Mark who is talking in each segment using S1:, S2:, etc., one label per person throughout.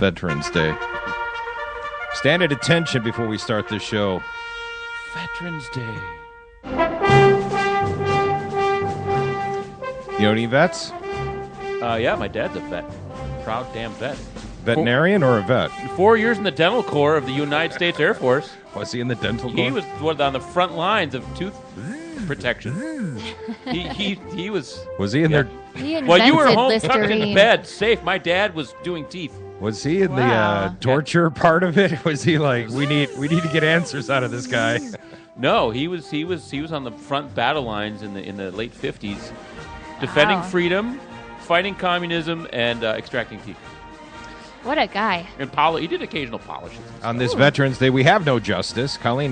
S1: Veterans Day. Stand at attention before we start this show.
S2: Veterans Day.
S1: You know any vets?
S2: Yeah, my dad's a vet. Proud damn vet.
S1: Veterinarian or a vet?
S2: 4 years in the dental corps of the United States Air Force.
S1: Was he in the dental corps?
S2: He was on the front lines of tooth protection. he was.
S1: Was he in there?
S2: Well, you were home tucked in bed, safe. My dad was doing teeth.
S1: Was he in the torture part of it? Was he like, we need to get answers out of this guy?
S2: No, he was on the front battle lines in the late 50s, defending freedom, fighting communism, and extracting teeth.
S3: What a guy.
S2: And he did occasional polishes.
S1: On this Veterans Day, we have no Justice. Colleen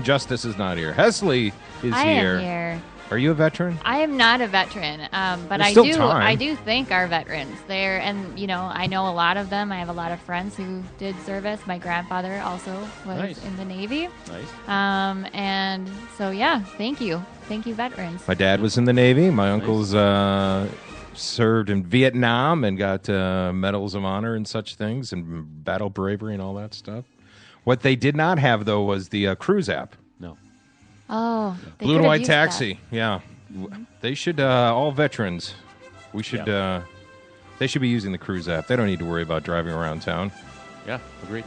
S1: Justice is not here. Hesley is here.
S3: I am here.
S1: Are you a veteran?
S3: I am not a veteran, but I do thank our veterans. I know a lot of them. I have a lot of friends who did service. My grandfather also was in the Navy.
S2: Nice.
S3: And so, yeah, thank you. Thank you, veterans.
S1: My dad was in the Navy. My uncle's served in Vietnam and got medals of honor and such things and battle bravery and all that stuff. What they did not have, though, was the cruise app.
S2: No.
S3: Oh,
S1: Blue and White Taxi. That. Yeah. They should, all veterans, they should be using the cruise app. They don't need to worry about driving around town.
S2: Yeah, agreed.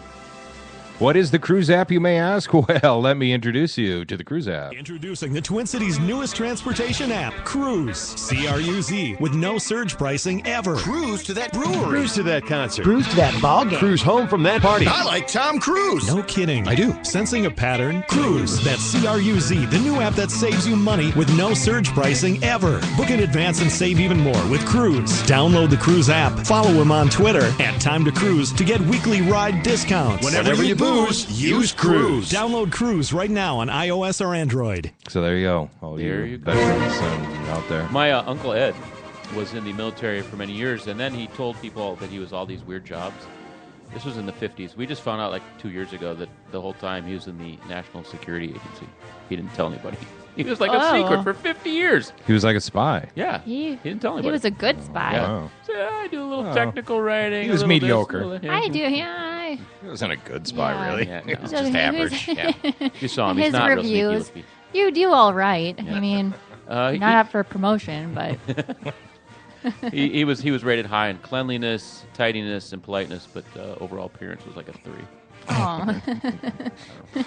S1: What is the cruise app, you may ask? Well, let me introduce you to the cruise app.
S4: Introducing the Twin Cities' newest transportation app, Cruise. C-R-U-Z, with no surge pricing ever.
S5: Cruise to that brewery.
S4: Cruise to that concert.
S5: Cruise to that ball game.
S4: Cruise home from that party.
S5: I like Tom Cruise.
S4: No kidding.
S5: I do.
S4: Sensing a pattern? Cruise. That's C-R-U-Z, the new app that saves you money with no surge pricing ever. Book in advance and save even more with Cruise. Download the Cruise app. Follow him on Twitter @TimeToCruise to get weekly ride discounts.
S5: Whenever you use Cruise.
S4: Download Cruise right now on iOS or Android.
S1: So there you go. All you veterans out there.
S2: My Uncle Ed was in the military for many years, and then he told people that he was all these weird jobs. This was in the 50s. We just found out like 2 years ago that the whole time he was in the National Security Agency. He didn't tell anybody. He was like a secret for 50 years.
S1: He was like a spy.
S2: Yeah. He didn't tell anybody.
S3: He was a good spy.
S1: Yeah. Wow.
S2: So, I do a little technical writing.
S1: He was mediocre.
S3: I do, yeah.
S1: He wasn't a good spy, really.
S2: Yeah, no.
S1: He was just average.
S2: You saw him.
S3: His
S2: He's not
S3: reviews.
S2: real
S3: You do all right.
S2: Yeah.
S3: I mean, not up for promotion, but...
S2: he was rated high in cleanliness, tidiness, and politeness, but overall appearance was like a 3.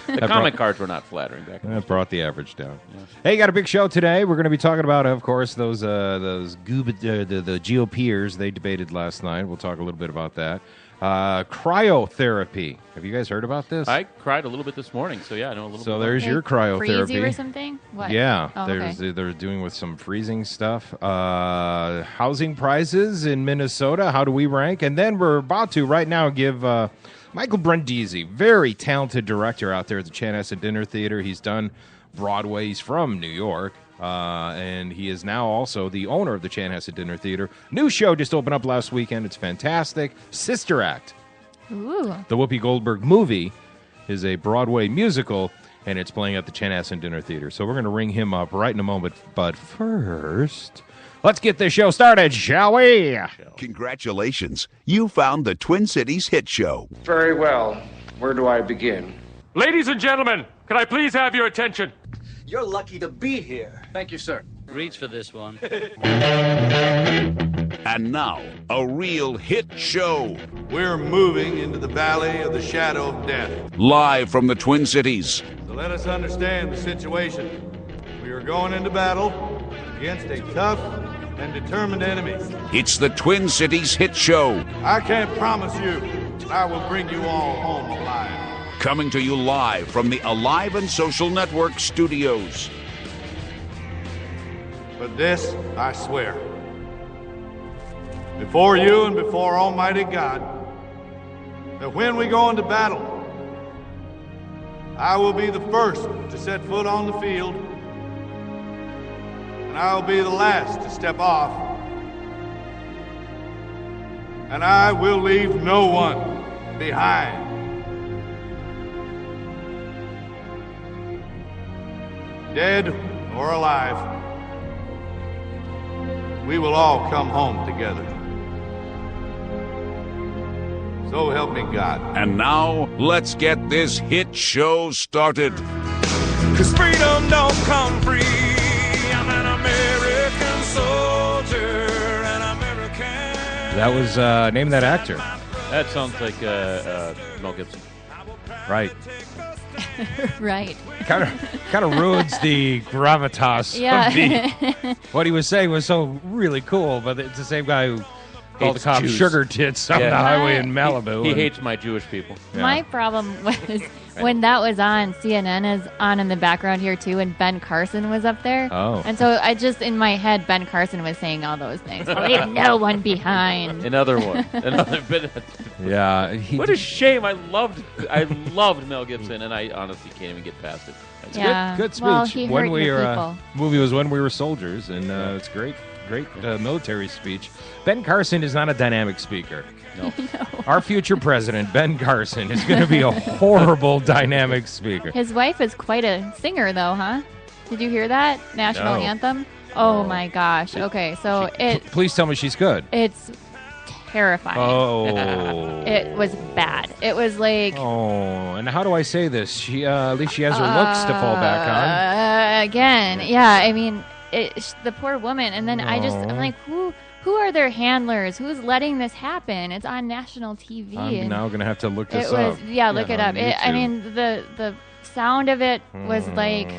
S2: The comment cards were not flattering back then.
S1: That brought the average down. Yeah. Hey, got a big show today. We're going to be talking about, of course, those the GOPers they debated last night. We'll talk a little bit about that. Cryotherapy. Have you guys heard about this?
S2: I cried a little bit this morning, so yeah, I know a little bit.
S1: So there's your cryotherapy.
S3: Freeze you or something? What?
S1: Yeah,
S3: okay.
S1: They're doing with some freezing stuff. Housing prices in Minnesota. How do we rank? And then we're about to right now give Michael Brandisi, very talented director out there at the Chanhassen Dinner Theatre. He's done Broadway. He's from New York. And he is now also the owner of the Chanhassen Dinner Theatre. New show just opened up last weekend. It's fantastic. Sister Act.
S3: Ooh.
S1: The Whoopi Goldberg movie is a Broadway musical, and it's playing at the Chanhassen Dinner Theatre. So we're going to ring him up right in a moment. But first, let's get this show started, shall we?
S6: Congratulations. You found the Twin Cities hit show.
S7: Very well. Where do I begin?
S8: Ladies and gentlemen, can I please have your attention?
S9: You're lucky to be here.
S7: Thank you, sir.
S9: Reach for this one.
S6: And now, a real hit show.
S10: We're moving into the valley of the shadow of death.
S6: Live from the Twin Cities.
S10: So let us understand the situation. We are going into battle against a tough and determined enemy.
S6: It's the Twin Cities hit show.
S10: I can't promise you I will bring you all home alive.
S6: Coming to you live from the Alive and Social Network studios.
S10: But this, I swear, before you and before Almighty God, that when we go into battle, I will be the first to set foot on the field, and I will be the last to step off, and I will leave no one behind. Dead or alive, we will all come home together. So help me God.
S6: And now, let's get this hit show started.
S5: 'Cause freedom don't come free. I'm an American soldier, an American.
S1: That was, name that actor.
S2: That sounds like Mel Gibson.
S1: Right.
S3: Right.
S1: Kind of ruins the gravitas of what he was saying was so really cool, but it's the same guy who called the cops sugar tits on the highway in Malibu.
S2: He hates my Jewish people.
S1: Yeah.
S3: My problem was when that was on, CNN is on in the background here too, and Ben Carson was up there.
S1: Oh.
S3: And so I just, in my head, Ben Carson was saying all those things. Leave no one behind.
S2: Another one. Another bit.
S1: Yeah.
S2: What a shame. I loved Mel Gibson, and I honestly can't even get past it.
S1: Good speech.
S3: Well, he hurt your people.
S1: Movie was When We Were Soldiers, and it's great military speech. Ben Carson is not a dynamic speaker. No. Our future president, Ben Carson, is going to be a horrible dynamic speaker.
S3: His wife is quite a singer, though, huh? Did you hear that? National anthem? Oh, my gosh. Okay, so
S1: Please tell me she's good.
S3: It's terrifying.
S1: Oh.
S3: It was bad. It was like...
S1: Oh, and how do I say this? She at least she has her looks to fall back on.
S3: Again, yeah, I mean, the poor woman. And then I'm like, who are their handlers? Who's letting this happen? It's on national TV.
S1: I'm now going to have to look this up.
S3: Yeah, look it up. I mean, the sound of it was like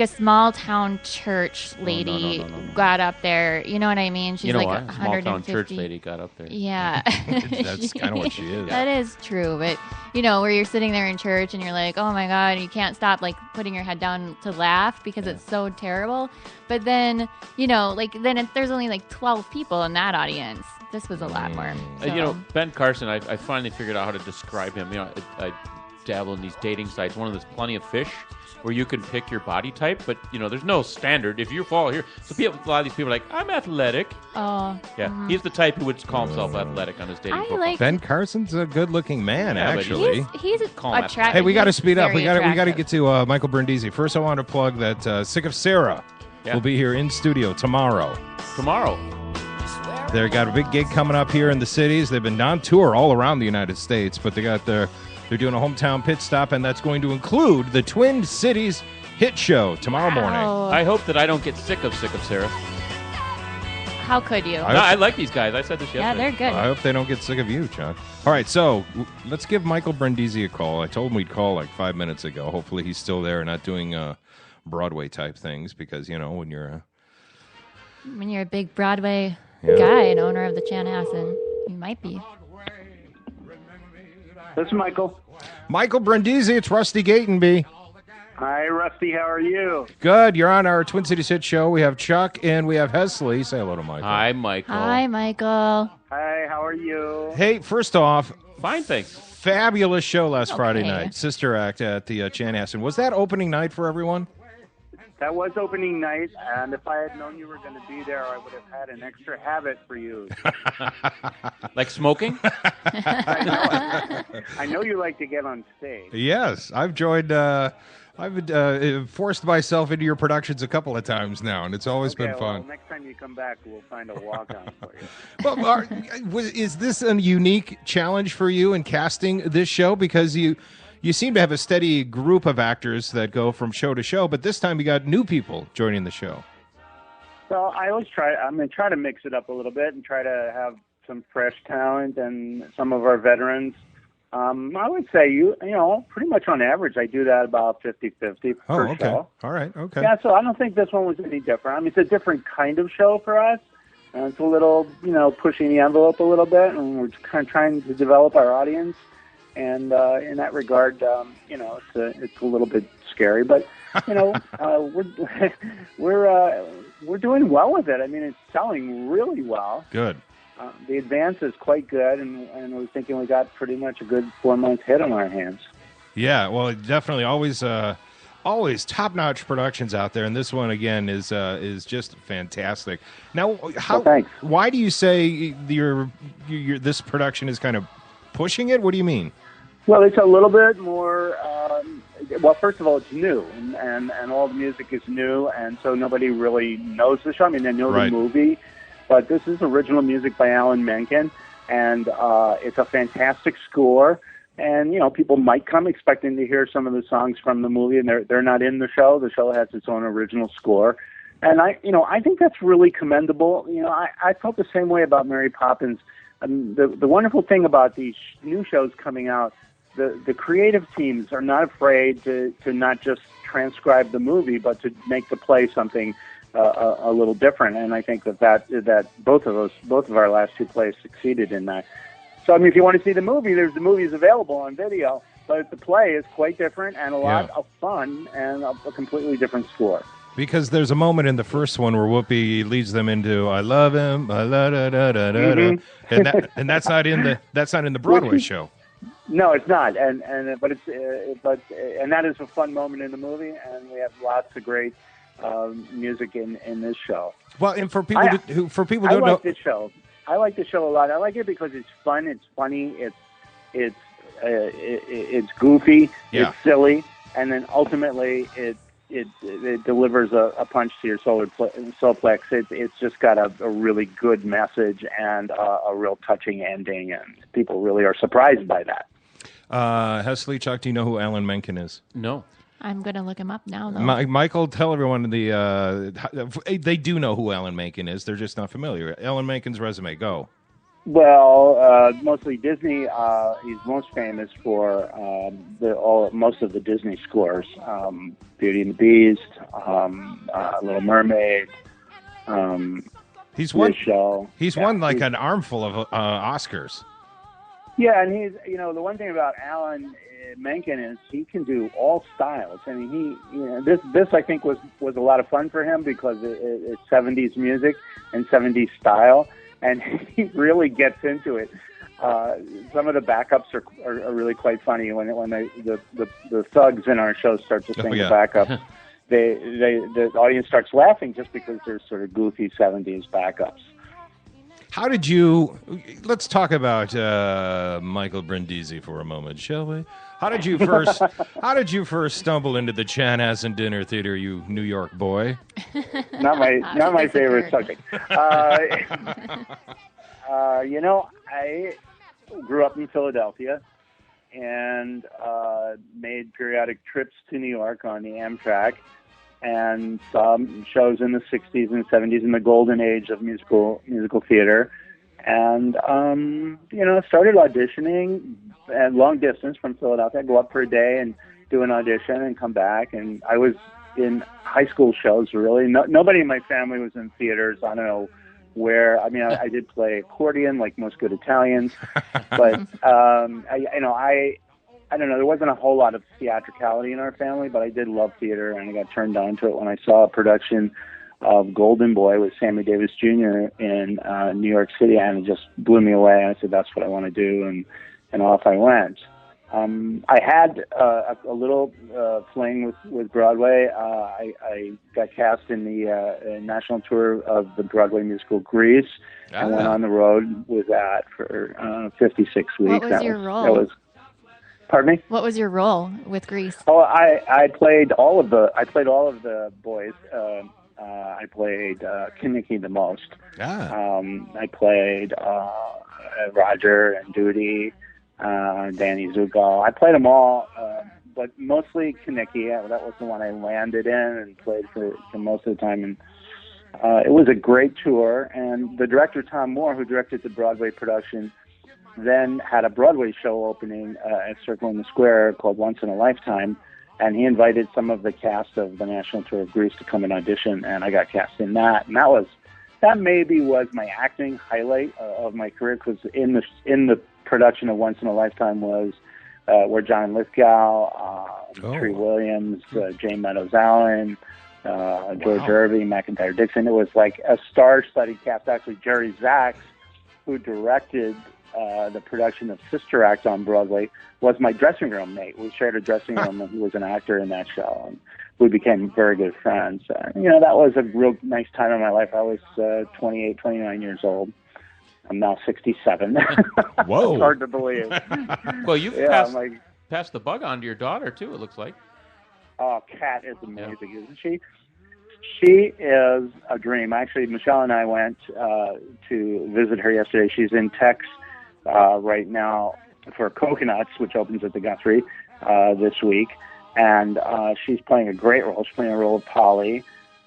S3: a small town church lady got up there. You know what I mean? She's like 150.
S2: Small town church lady got up there.
S3: Yeah.
S1: That's kind of what she is.
S3: That is true. But, where you're sitting there in church and you're like, oh my God, you can't stop like putting your head down to laugh because it's so terrible. But then, there's only like 12 people in that audience. This was a lot more. So.
S2: Ben Carson, I finally figured out how to describe him. I dabble in these dating sites. One of those Plenty of Fish, where you can pick your body type, but there's no standard. If you fall here, so a lot of these people are like, I'm athletic.
S3: Oh,
S2: yeah, he's the type who would call himself athletic on his dating profile.
S1: Ben Carson's a good-looking man, actually.
S3: He's attractive.
S1: Hey, we got to speed up. We got
S3: to
S1: get to Michael Brandisi. First, I want to plug that Sick of Sarah will be here in studio tomorrow. They've got a big gig coming up here in the cities. They've been on tour all around the United States, but they're doing a hometown pit stop, and that's going to include the Twin Cities hit show tomorrow morning.
S2: I hope that I don't get sick of Sarah.
S3: How could you?
S2: I like these guys. I said this yesterday.
S3: Yeah, they're good.
S1: I hope they don't get sick of you, Chuck. All right, so let's give Michael Brandisi a call. I told him we'd call like 5 minutes ago. Hopefully he's still there and not doing Broadway-type things because, when you're
S3: a big Broadway guy and owner of the Chanhassen, you might be.
S11: This is Michael.
S1: Michael Brandisi, it's Rusty Gatenby.
S11: Hi, Rusty. How are you?
S1: Good. You're on our Twin Cities Hit Show. We have Chuck and we have Hesley. Say hello to Michael.
S2: Hi, Michael.
S3: Hi, Michael.
S11: Hi, how are you?
S1: Hey, first off,
S2: fine, thanks.
S1: Fabulous show last Friday night. Sister Act at the Chanhassen. Was that opening night for everyone?
S11: That was opening night, and if I had known you were going to be there, I would have had an extra habit for you.
S2: Like smoking?
S11: I know you like to get on stage.
S1: Yes, I've joined. I've forced myself into your productions a couple of times now, and it's always been fun.
S11: Well, next time you come back, we'll find a walk-on for you.
S1: Well, is this a unique challenge for you in casting this show? Because you seem to have a steady group of actors that go from show to show, but this time you got new people joining the show.
S11: Well, I always try to mix it up a little bit and try to have some fresh talent and some of our veterans. I would say, pretty much on average, I do that about 50-50 per show.
S1: All right, okay.
S11: Yeah, so I don't think this one was any different. I mean, it's a different kind of show for us. And it's a little, pushing the envelope a little bit, and we're kind of trying to develop our audience. And in that regard, it's a little bit scary, but we're doing well with it. I mean, it's selling really well.
S1: Good.
S11: The advance is quite good, and we're thinking we got pretty much a good 4-month hit on our hands.
S1: Yeah, well, definitely always top-notch productions out there, and this one again is just fantastic. Now, why do you say your this production is kind of pushing it? What do you mean?
S11: Well, it's a little bit more. Well, first of all, it's new, and all the music is new, and so nobody really knows the show. I mean, they know the movie, but this is original music by Alan Menken, and it's a fantastic score. And people might come expecting to hear some of the songs from the movie, and they're not in the show. The show has its own original score, and I think that's really commendable. I felt the same way about Mary Poppins. The wonderful thing about these new shows coming out, the creative teams are not afraid to not just transcribe the movie, but to make the play something a little different. And I think that both of our last two plays succeeded in that. So, if you want to see the movie, the movie is available on video, but the play is quite different and a lot of fun and a completely different score.
S1: Because there's a moment in the first one where Whoopi leads them into "I love him," and that's not in the Broadway show.
S11: No, it's not, and that is a fun moment in the movie, and we have lots of great music in this show.
S1: Well, and for people who don't know,
S11: this show. I like the show a lot. I like it because it's fun, it's funny, it's goofy, it's silly, and then ultimately it delivers a punch to your solar plex. It's just got a really good message and a real touching ending, and people really are surprised by that.
S1: Hesley, Chuck, do you know who Alan Menken is?
S2: No.
S3: I'm going to look him up now, though.
S1: Michael, tell everyone they do know who Alan Menken is. They're just not familiar. Alan Menken's resume, go.
S11: Well, mostly Disney. He's most famous for most of the Disney scores: Beauty and the Beast, Little Mermaid.
S1: He's won.
S11: Show.
S1: He's won like an armful of Oscars.
S11: Yeah, and he's the one thing about Alan Menken is he can do all styles. I mean, this I think was a lot of fun for him because it's 70s music and 70s style, and he really gets into it. Some of the backups are really quite funny when the thugs in our show start to sing the backup. The audience starts laughing just because they're sort of goofy 70s backups.
S1: How did you? Let's talk about Michael Brandisi for a moment, shall we? How did you first stumble into the Chanhassen Dinner Theatre, you New York boy?
S11: Not my favorite subject. I grew up in Philadelphia and made periodic trips to New York on the Amtrak, and saw shows in the 60s and 70s in the golden age of musical theater. And, started auditioning at long distance from Philadelphia. I'd go up for a day and do an audition and come back. And I was in high school shows, really. Nobody in my family was in theaters. I don't know where. I mean, I did play accordion like most good Italians. But, I don't know, there wasn't a whole lot of theatricality in our family, but I did love theater, and I got turned on to it when I saw a production of Golden Boy with Sammy Davis Jr. in New York City, and it just blew me away. And I said, that's what I want to do, and off I went. I had a little fling with Broadway. I got cast in the national tour of the Broadway musical Grease, and went on the road with that for 56 weeks.
S3: What was your role?
S11: Pardon me?
S3: What was your role with Grease?
S11: Oh, I played all of the boys. I played Kinnicky the most. I played Roger and Duty, Danny Zugal. I played them all, but mostly Kinnicky. That was the one I landed in and played for most of the time. And it was a great tour. And the director, Tom Moore, who directed the Broadway production, then had a Broadway show opening at Circle in the Square called Once in a Lifetime, and he invited some of the cast of the national tour of Grease to come and audition, and I got cast in that. And that maybe was my acting highlight of my career, because in the production of Once in a Lifetime was where John Lithgow, Tree Williams, Jane Meadows Allen, George Irving, McIntyre Dixon. It was like a star-studded cast. Actually, Jerry Zaks, who directed the production of Sister Act on Broadway, was my dressing room mate. We shared a dressing room, and he was an actor in that show, and we became very good friends. That was a real nice time in my life. I was 28, 29 years old. I'm now 67.
S1: Whoa.
S11: It's hard to believe.
S2: Well, you've passed the bug on to your daughter, too, it looks like.
S11: Oh, Kat is amazing, isn't she? She is a dream. Actually, Michelle and I went to visit her yesterday. She's in Tech's right now for Coconuts, which opens at the Guthrie this week. And she's playing a great role. She's playing a role of Polly.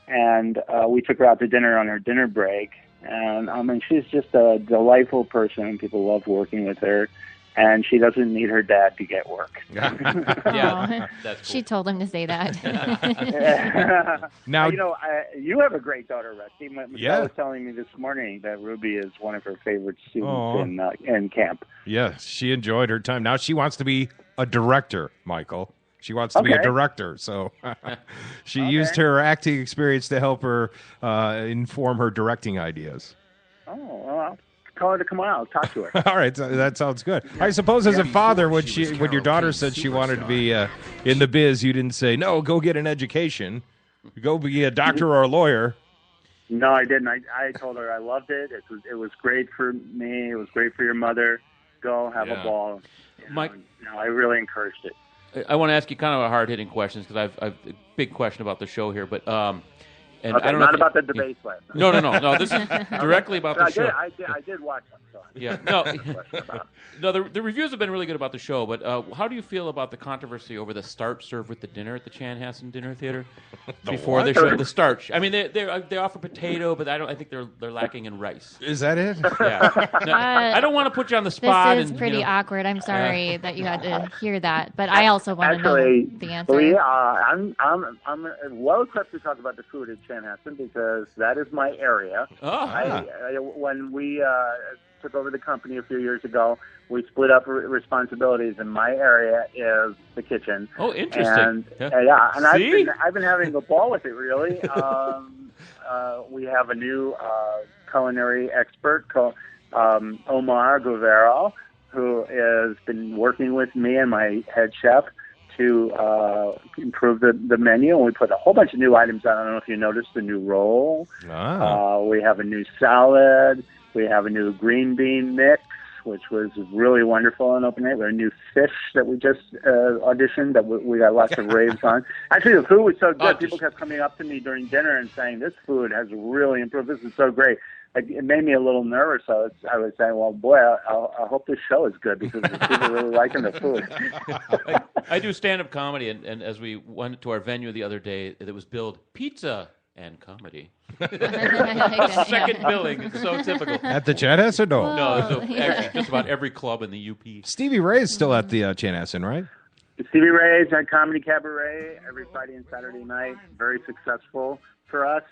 S11: And we took her out to dinner on her dinner break. And, I mean, she's just a delightful person. People love working with her. And she doesn't need her dad to get work.
S2: Yeah, that's cool.
S3: She told him to say that.
S1: Now,
S11: you have a great daughter, Rusty. Michelle was telling me this morning that Ruby is one of her favorite students in camp.
S1: Yes, she enjoyed her time. Now she wants to be a director, Michael. She wants to be a director, so she used her acting experience to help her inform her directing ideas.
S11: Oh, well, call her to come on. I'll talk to her.
S1: All right, that sounds good. I suppose as a father, when your daughter said she wanted to be in the biz, you didn't say, no, go get an education. Go be a doctor or a lawyer.
S11: No, I didn't. I told her I loved it. It was great for me. It was great for your mother. Go have a ball.
S2: Mike,
S11: I really encouraged it.
S2: I want to ask you kind of a hard-hitting questions because I've a big question about the show here, but and
S11: okay,
S2: I don't know
S11: not about the debate last night.
S2: No. This is directly about the show.
S11: I did watch them. So
S2: The reviews have been really good about the show, but how do you feel about the controversy over the starch served with the dinner at the Chanhassen Dinner Theatre before they show the starch? I mean, they offer potato, but I think they're lacking in rice.
S1: Is that it?
S2: Yeah. No, I don't want to put you on the spot.
S3: This is pretty awkward. I'm sorry that you had to hear that, but I also want to know the answer.
S11: I'm well equipped to talk about the food at Chanhassen because that is my area. When we took over the company a few years ago, we split up responsibilities, and my area is the kitchen.
S2: Oh, interesting.
S11: And I've been having a ball with it, really. We have a new culinary expert called Omar Guevara, who has been working with me and my head chef to improve the menu. And we put a whole bunch of new items on. I don't know if you noticed the new roll. We have a new salad. We have a new green bean mix, which was really wonderful on open night. We have a new fish that we just auditioned that we got lots of raves on. Actually, the food was so good. People kept coming up to me during dinner and saying, this food has really improved. This is so great. It made me a little nervous. So I was saying, well, boy, I hope this show is good because the people are really liking the food.
S2: I do stand-up comedy, and as we went to our venue the other day, it was billed pizza and comedy. Second billing. It's so typical.
S1: At the Chanhassen?
S2: No, actually just about every club in the UP.
S1: Stevie Ray's still at the Chanhassen, right?
S11: Stevie Ray's at Comedy Cabaret every Friday and Saturday night. Very successful for us.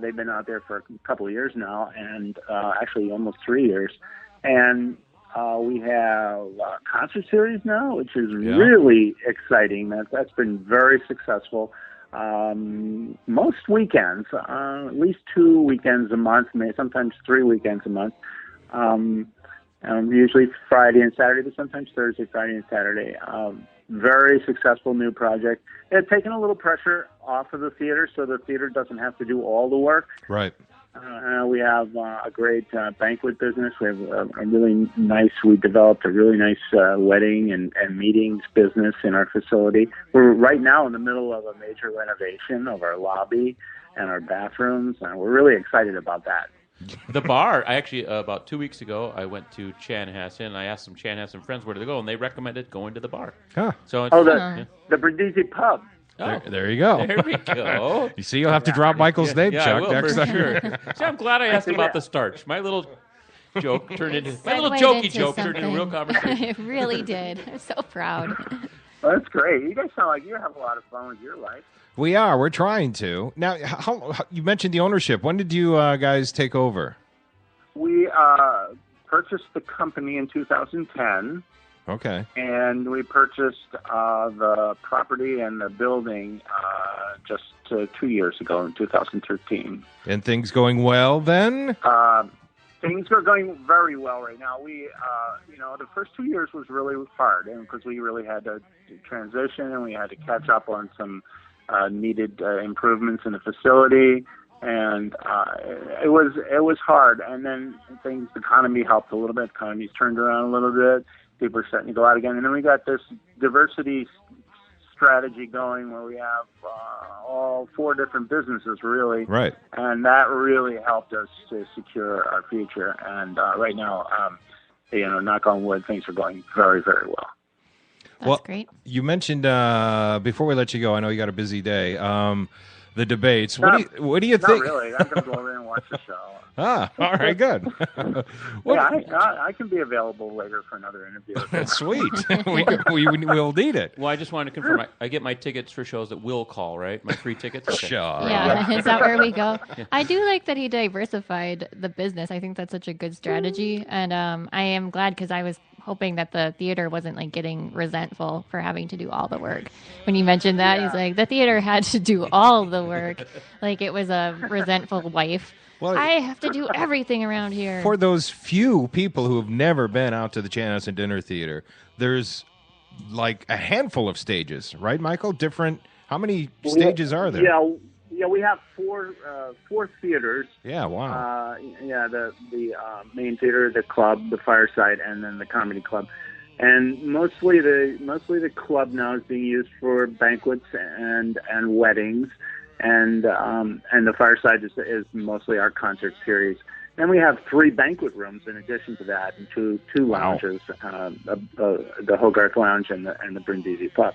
S11: They've been out there for a couple of years now, and actually almost 3 years. And we have a concert series now, which is really exciting. That's been very successful. Most weekends, at least 2 weekends a month, maybe sometimes 3 weekends a month. Usually Friday and Saturday, but sometimes Thursday, Friday, and Saturday. Very successful new project. It's taken a little pressure off of the theater, so the theater doesn't have to do all the work.
S1: Right.
S11: We have a great banquet business. We have we developed a really nice wedding and meetings business in our facility. We're right now in the middle of a major renovation of our lobby and our bathrooms, and we're really excited about that.
S2: The bar, I actually, about 2 weeks ago, I went to Chanhassen, and I asked some Chanhassen friends where to go, and they recommended going to the bar.
S1: Huh.
S2: So
S11: the Brindisi pub.
S1: There you go.
S2: There we go.
S1: You see, you'll have to drop Michael's name, Chuck,
S2: I will,
S1: next
S2: for
S1: time.
S2: Sure. See, I'm glad I asked about the starch. My little joke turned into a real conversation.
S3: It really did. I'm so proud.
S11: Well, that's great. You guys sound like you have a lot of fun with your life.
S1: We are. We're trying to. Now, you mentioned the ownership. When did you guys take over?
S11: We purchased the company in 2010.
S1: Okay.
S11: And we purchased the property and the building just 2 years ago in 2013.
S1: And things going well then?
S11: Things are going very well right now. We, the first 2 years was really hard because we really had to transition and we had to catch up on some needed improvements in the facility. And it was hard. And then the economy helped a little bit. Economy's turned around a little bit. People are starting to go out again. And then we got this diversity strategy going where we have all 4 different businesses, really.
S1: Right.
S11: And that really helped us to secure our future. And right now, knock on wood, things are going very, very well.
S3: That's great.
S1: You mentioned before we let you go, I know you got a busy day. The debates. What do you think?
S11: Not really. I'm going to go over and watch the show.
S1: All right, good.
S11: I can be available later for another interview.
S1: Sweet. We'll need it.
S2: Well, I just wanted to confirm. I get my tickets for shows that will call, right? My free tickets? Okay.
S1: Sure.
S3: Yeah, is that where we go? I do like that he diversified the business. I think that's such a good strategy. And I am glad because I was hoping that the theater wasn't like getting resentful for having to do all the work. When you mentioned that, he's like, the theater had to do all the work. Like it was a resentful wife. Well, I have to do everything around here.
S1: For those few people who have never been out to the Chanhassen Dinner Theatre, there's like a handful of stages, right, Michael? How many stages are there?
S11: Yeah, we have four theaters.
S1: Yeah, wow.
S11: The main theater, the club, the Fireside, and then the comedy club. And mostly the club now is being used for banquets and weddings. And the Fireside is mostly our concert series. Then we have 3 banquet rooms in addition to that, and two lounges, the Hogarth Lounge and the Brindisi Pub.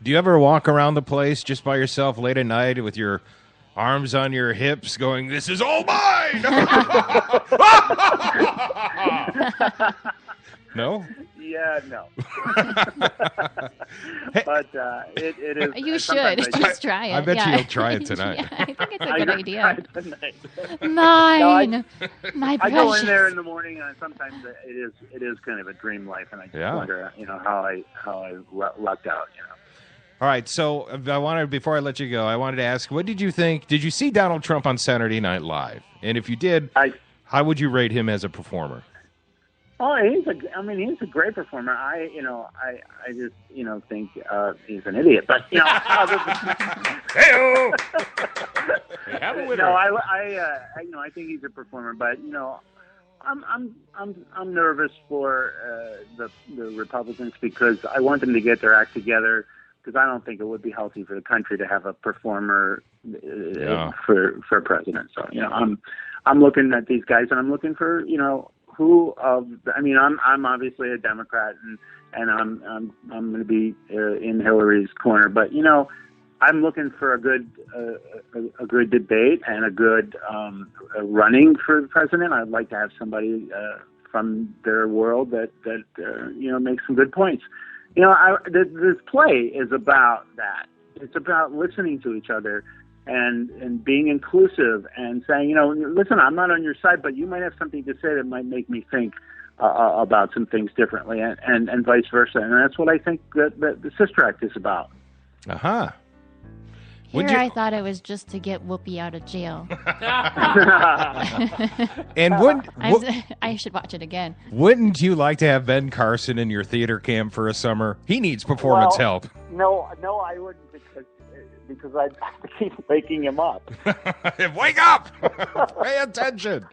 S1: Do you ever walk around the place just by yourself late at night with your arms on your hips going, "This is all mine"? No?
S11: Yeah, no. But it is.
S3: You should just try it.
S1: I bet you'll try it tonight.
S3: Yeah, I think it's a good idea.
S11: Mine,
S3: my precious.
S11: I go in there in the morning, and sometimes it is kind of a dream life, and I just wonder, how I lucked out,
S1: All right, so before I let you go, I wanted to ask, what did you think? Did you see Donald Trump on Saturday Night Live? And if you did, how would you rate him as a performer?
S11: Oh, he's a great performer. I just think he's an idiot. But I think he's a performer. But I'm nervous for the Republicans because I want them to get their act together. Because I don't think it would be healthy for the country to have a performer for president. So I'm looking at these guys, and I'm looking for I'm obviously a Democrat, and I'm going to be in Hillary's corner, but I'm looking for a good debate and a good running for the president. I'd like to have somebody from their world that makes some good points. This play is about that. It's about listening to each other and being inclusive and saying, listen, I'm not on your side, but you might have something to say that might make me think about some things differently, and vice versa. And that's what I think that the Sister Act is about.
S1: Uh-huh.
S3: I thought it was just to get Whoopi out of jail.
S1: And
S3: I should watch it again.
S1: Wouldn't you like to have Ben Carson in your theater camp for a summer? He needs performance help.
S11: No, I wouldn't because I'd have to keep waking him up.
S1: Wake up! Pay attention.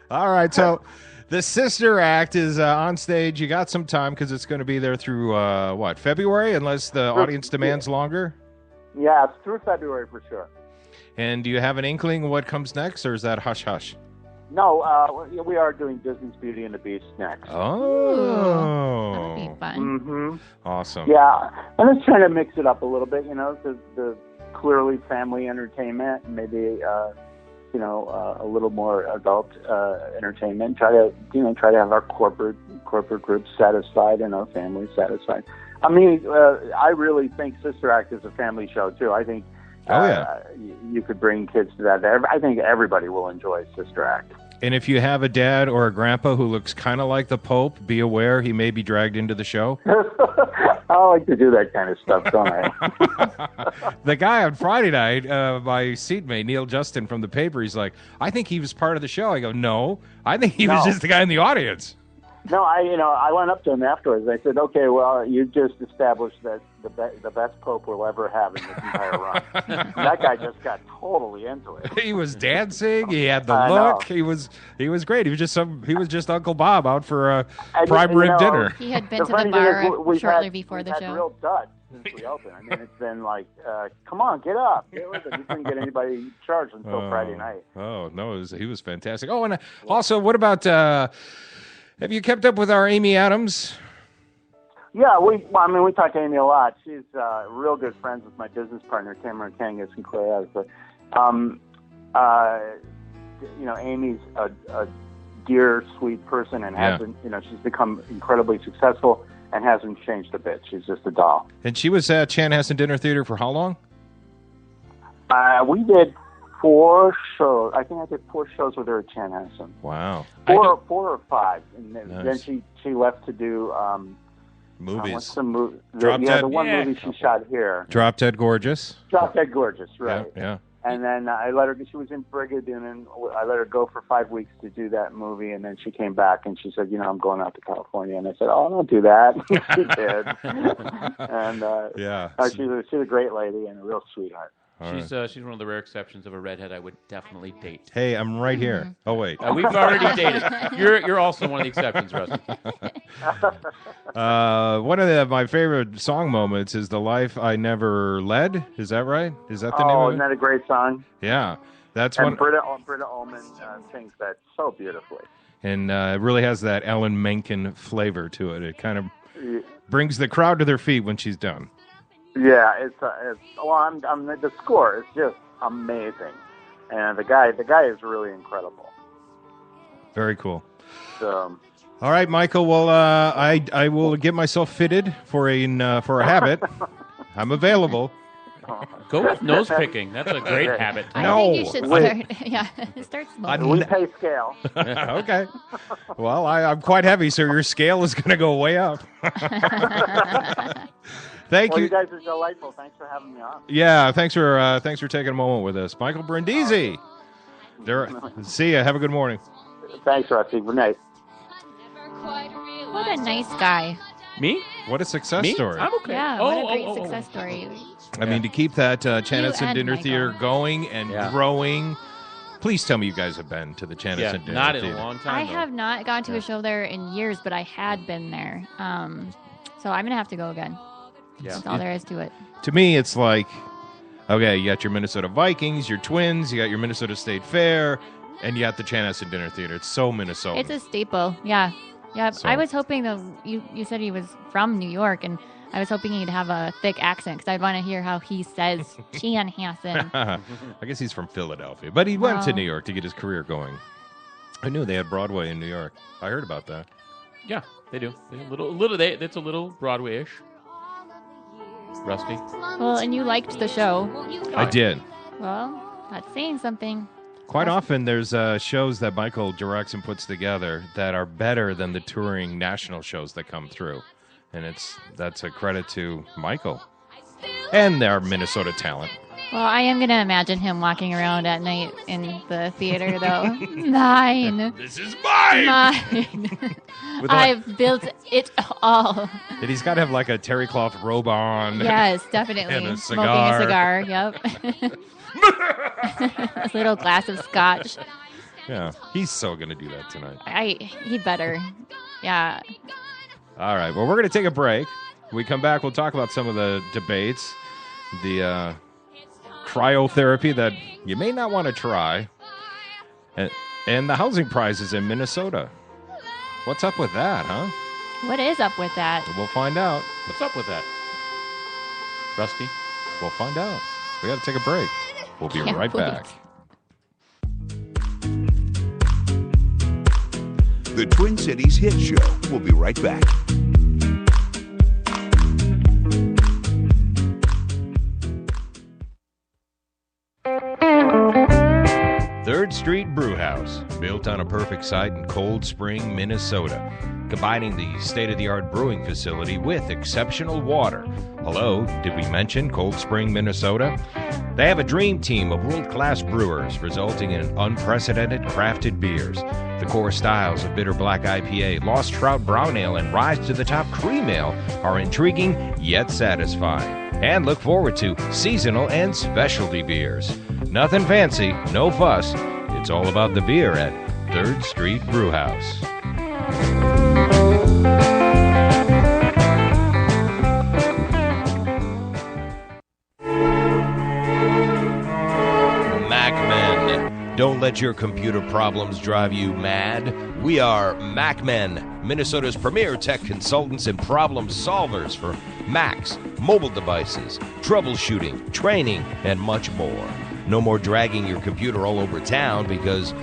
S1: All right, so the Sister Act is on stage. You got some time because it's going to be there through, February, unless the audience demands longer?
S11: Yeah, it's through February for sure.
S1: And do you have an inkling of what comes next, or is that hush-hush?
S11: No, we are doing Disney's Beauty and the Beast next.
S1: Oh.
S3: That'll be fun.
S11: Mm-hmm.
S1: Awesome.
S11: Yeah, I'm just trying to mix it up a little bit, the clearly family entertainment, maybe, a little more adult entertainment. Try to have our corporate groups satisfied and our families satisfied. I mean, I really think Sister Act is a family show, too. I think you could bring kids to that. I think everybody will enjoy Sister Act.
S1: And if you have a dad or a grandpa who looks kind of like the Pope, be aware he may be dragged into the show.
S11: I like to do that kind of stuff, don't I?
S1: The guy on Friday night, my seatmate, Neil Justin from the paper, he's like, I think he was part of the show. I go, no, I think he was just the guy in the audience.
S11: No, I went up to him afterwards. I said, okay, well, you just established that the best Pope we'll ever have in this entire run. That guy just got totally into it.
S1: He was dancing. He had the look. He was great. He was just Uncle Bob out for a prime rib dinner.
S3: He had been to the bar shortly before the show.
S11: Real duds since we opened. I mean, it's been like, come on, get up. He couldn't get anybody charged until Friday night.
S1: Oh no, he was fantastic. Oh, and also, what about? Have you kept up with our Amy Adams?
S11: Yeah, we talk to Amy a lot. She's real good friends with my business partner, Cameron Kangas and Claire Adams. Amy's a dear, sweet person and hasn't, she's become incredibly successful and hasn't changed a bit. She's just a doll.
S1: And she was at Chanhassen Dinner Theatre for how long?
S11: We did 4 shows. I think I did 4 shows with her at Chanhassen.
S1: Wow.
S11: 4 or 5. And
S1: Nice.
S11: then she left to do
S1: Movies.
S11: what's the movie?
S1: Drop Dead.
S11: The one movie she shot here.
S1: Drop Dead Gorgeous.
S11: Drop Dead Gorgeous, right?
S1: Yeah.
S11: And then I let her. She was in Brigadoon, and I let her go for 5 weeks to do that movie. And then she came back and she said, "I'm going out to California." And I said, "Oh, don't do that." She did. And she's a great lady and a real sweetheart.
S2: She's one of the rare exceptions of a redhead I would definitely date.
S1: Hey, I'm right here. Oh wait,
S2: we've already dated. You're also one of the exceptions, Rusty.
S1: One of my favorite song moments is "The Life I Never Led." Is that right? Is that the name of it?
S11: Isn't that a great song?
S1: Yeah, that's
S11: and
S1: one.
S11: Britta Ullman sings that so beautifully.
S1: And it really has that Ellen Menken flavor to it. It kind of brings the crowd to their feet when she's done.
S11: Yeah, the score is just amazing, and the guy is really incredible.
S1: Very cool.
S11: So,
S1: all right, Michael. Well, I will get myself fitted for a habit. I'm available.
S2: Go with nose picking. That's a great habit.
S3: I think you should start smoking.
S11: We pay scale.
S1: Okay. Well, I'm quite heavy, so your scale is going to go way up. Thank you.
S11: You guys are delightful. Thanks for having me on.
S1: Yeah, thanks for taking a moment with us, Michael Brandisi. See ya. Have a good morning.
S11: Thanks, Rusty. Good night.
S3: What a nice guy.
S2: Me?
S1: What a success story.
S2: I'm okay.
S3: Yeah, what a great success story.
S1: I mean, to keep that Chanhassen
S3: and
S1: Dinner
S3: Michael.
S1: Theater going and growing. Please tell me you guys have been to the Chanhassen Dinner
S2: not
S1: Theater.
S2: in a long time.
S3: I have not gone to a show there in years, but I had been there. So I'm going to have to go again.
S2: Yeah.
S3: That's all there is to it.
S1: To me, it's like, okay, you got your Minnesota Vikings, your Twins, you got your Minnesota State Fair, and you got the Chanhassen Dinner Theater. It's so Minnesota.
S3: It's a staple. Yeah. Yep.
S1: So-
S3: I was hoping that you said he was from New York, and I was hoping he'd have a thick accent because I'd want to hear how he says Chanhassen.
S1: I guess he's from Philadelphia, but he went to New York to get his career going. I knew they had Broadway in New York. I heard about that.
S2: Yeah, they do. It's a little Broadway-ish. Rusty.
S3: Well, and you liked the show.
S1: I did.
S3: Well, that's saying something.
S1: Quite often, there's shows that Michael directs and puts together that are better than the touring national shows that come through. And that's a credit to Michael and their Minnesota talent.
S3: Well, I am going to imagine him walking around at night in the theater, though. Mine.
S1: This is mine!
S3: Mine. I've built it all.
S1: And he's got to have like a terry cloth robe on.
S3: Yes, definitely.
S1: And a
S3: Smoking
S1: cigar.
S3: a cigar, yep. A little glass of scotch.
S1: Yeah, he's so going to do that tonight.
S3: He better. Yeah.
S1: All right, well, we're going to take a break. When we come back, we'll talk about some of the debates, the cryotherapy that you may not want to try, and the housing prices in Minnesota. What's up with that, huh?
S3: What is up with that?
S1: We'll find out.
S2: What's up with that? Rusty?
S1: We'll find out. We got to take a break. We'll be
S3: Can't
S1: right
S3: wait.
S1: back.
S6: The Twin Cities Hit Show. We'll be right back.
S1: Third Street Brewhouse, built on a perfect site in Cold Spring, Minnesota, combining the state-of-the-art brewing facility with exceptional water. Hello, did we mention Cold Spring, Minnesota? They have a dream team of world-class brewers, resulting in unprecedented crafted beers. The core styles of Bitter Black IPA, Lost Trout Brown Ale, and Rise to the Top Cream Ale are intriguing yet satisfying. And look forward to seasonal and specialty beers. Nothing fancy, no fuss. It's all about the beer at Third Street Brewhouse. MacMen. Don't let your computer problems drive you mad. We are MacMen, Minnesota's premier tech consultants and problem solvers for Macs, mobile devices, troubleshooting, training, and much more. No more dragging your computer all over town because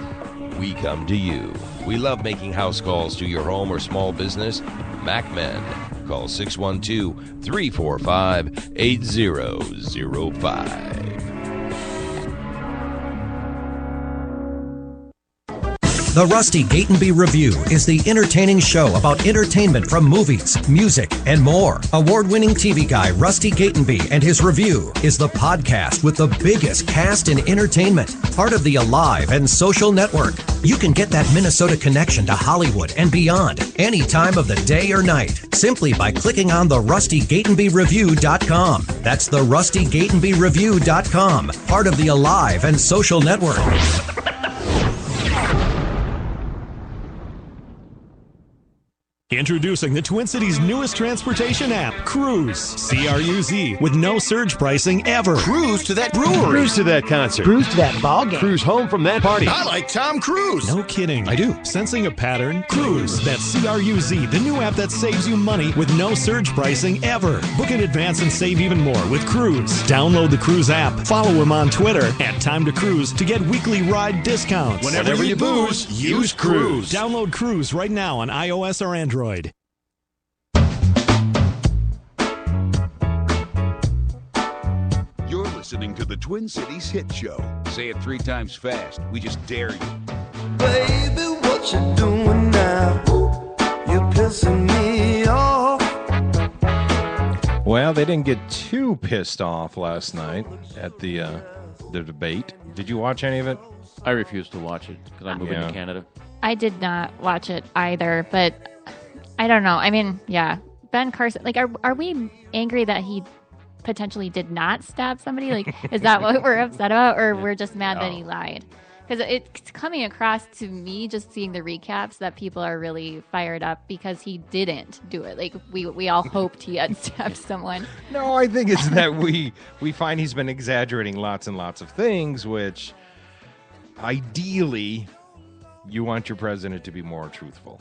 S1: we come to you. We love making house calls to your home or small business. MacMen. Call 612-345-8005.
S12: The Rusty Gatenby Review is the entertaining show about entertainment from movies, music, and more. Award-winning TV guy Rusty Gatenby and his review is the podcast with the biggest cast in entertainment, part of the Alive and Social Network. You can get that Minnesota connection to Hollywood and beyond any time of the day or night simply by clicking on the RustyGatenbyReview.com. That's the RustyGatenbyReview.com, part of the Alive and Social Network.
S4: Introducing the Twin Cities' newest transportation app, Cruise. C-R-U-Z, with no surge pricing ever.
S13: Cruise to that brewery.
S14: Cruise to that concert.
S13: Cruise to that ball game.
S14: Cruise home from that party.
S13: I like Tom Cruise.
S4: No kidding.
S14: I do.
S4: Sensing a pattern? Cruise. That's C-R-U-Z, the new app that saves you money with no surge pricing ever. Book in advance and save even more with Cruise. Download the Cruise app. Follow him on Twitter at Time to Cruise to get weekly ride discounts.
S14: Whenever you booze, use Cruise.
S4: Download Cruise right now on iOS or Android.
S6: You're listening to the Twin Cities Hit Show. Say it 3 times fast. We just dare you.
S5: Baby, what you doing now? You're pissing me off.
S1: Well, they didn't get too pissed off last night at the debate. Did you watch any of it?
S2: I refused to watch it because I'm moving to Canada.
S3: I did not watch it either, but I don't know. I mean, yeah, Ben Carson. Like, are we angry that he potentially did not stab somebody? Like, is that what we're upset about, or we're just mad that he lied? Because it's coming across to me, just seeing the recaps, that people are really fired up because he didn't do it. Like, we all hoped he had stabbed someone.
S1: No, I think it's that we find he's been exaggerating lots and lots of things, which ideally you want your president to be more truthful.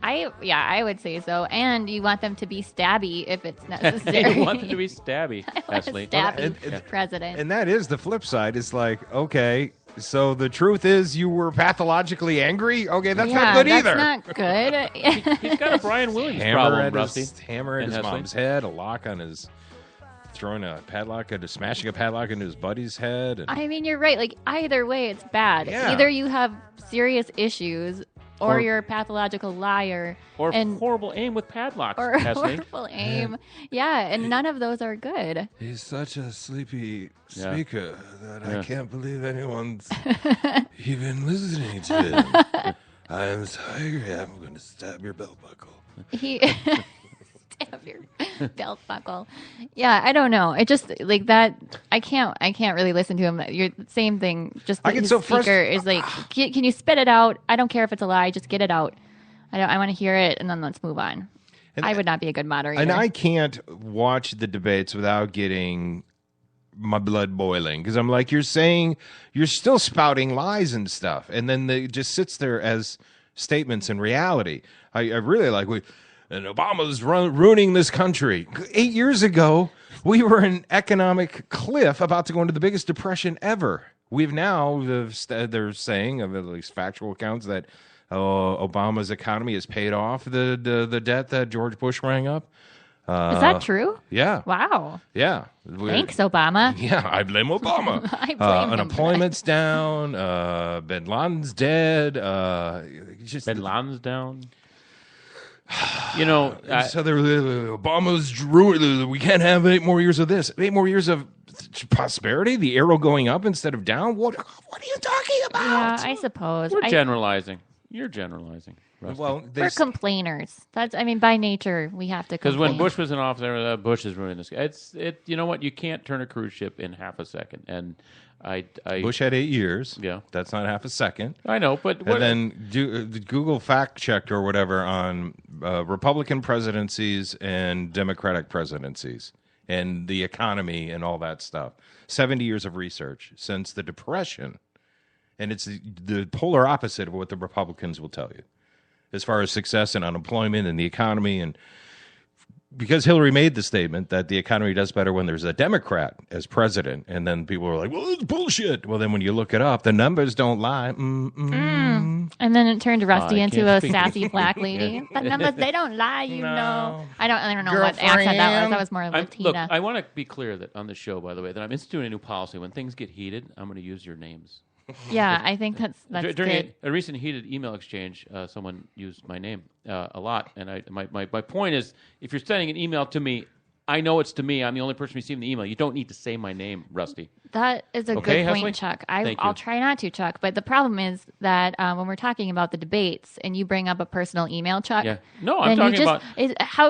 S3: I would say so. And you want them to be stabby if it's necessary.
S2: You want them to be stabby, Ashley.
S3: Stabby president.
S1: And that is the flip side. It's like, okay, so the truth is you were pathologically angry? Okay, that's not good either.
S3: That's not good.
S2: He's got a Brian Williams problem, Rusty.
S1: Hammer at his mom's head, a lock on his... throwing a padlock, smashing a padlock into his buddy's head. And...
S3: I mean, you're right. Like, either way, it's bad.
S1: Yeah.
S3: Either you have serious issues, or you're a pathological liar.
S2: Or horrible aim with padlocks.
S3: Or horrible aim. Yeah, and none of those are good.
S14: He's such a sleepy speaker that I can't believe anyone's even listening to him. I am sorry. I'm going to stab your belt buckle.
S3: Stab your belt buckle. Yeah, I don't know. It just like that. I can't really listen to him. You're the same thing. Just his speaker is like, can you spit it out? I don't care if it's a lie. Just get it out. I want to hear it, and then let's move on. And I would not be a good moderator.
S1: And I can't watch the debates without getting my blood boiling, because I'm like, you're still spouting lies and stuff, and then it just sits there as statements in reality. I really like and Obama's ruining this country. 8 years ago, we were in economic cliff, about to go into the biggest depression ever. We've now, they're saying, of at least factual accounts, that Obama's economy has paid off the debt that George Bush rang up.
S3: Is that true?
S1: Yeah.
S3: Wow.
S1: Yeah.
S3: Thanks, Obama.
S1: Yeah, I blame Obama.
S3: I blame him.
S1: Unemployment's down. Bin Laden's dead.
S2: Bin Laden's down. You know,
S1: so Obama's ruined. We can't have 8 more years of this. 8 more years of prosperity. The arrow going up instead of down. What are you talking about?
S3: Yeah, I suppose.
S2: We're generalizing. You're generalizing. Rusty.
S1: Well,
S3: we're complainers. By nature, we have to complain.
S2: Because when Bush was in office, Bush is ruining this. You know what? You can't turn a cruise ship in half a second. And
S1: Bush had 8 years.
S2: Yeah.
S1: That's not half a second.
S2: I know, but...
S1: And then Google fact-checked or whatever on Republican presidencies and Democratic presidencies and the economy and all that stuff. 70 years of research since the Depression. And it's the polar opposite of what the Republicans will tell you as far as success and unemployment and the economy. And because Hillary made the statement that the economy does better when there's a Democrat as president, and then people are like, well, it's bullshit. Well, then when you look it up, the numbers don't lie.
S3: And then it turned Rusty into a sassy black lady. The numbers, they don't lie, you know. I don't know what accent that was. That was more Latina.
S2: Look, I want to be clear that on the show, by the way, that I'm instituting a new policy. When things get heated, I'm going to use your names.
S3: Yeah, I think that's
S2: During
S3: good.
S2: a recent heated email exchange, someone used my name a lot. And my point is, if you're sending an email to me, I know it's to me. I'm the only person receiving the email. You don't need to say my name, Rusty.
S3: That is a
S2: Okay,
S3: good point,
S2: Hesley?
S3: Chuck.
S2: Thank you.
S3: I'll try not to, Chuck. But the problem is that when we're talking about the debates and you bring up a personal email, Chuck.
S2: Yeah. No, I'm talking about...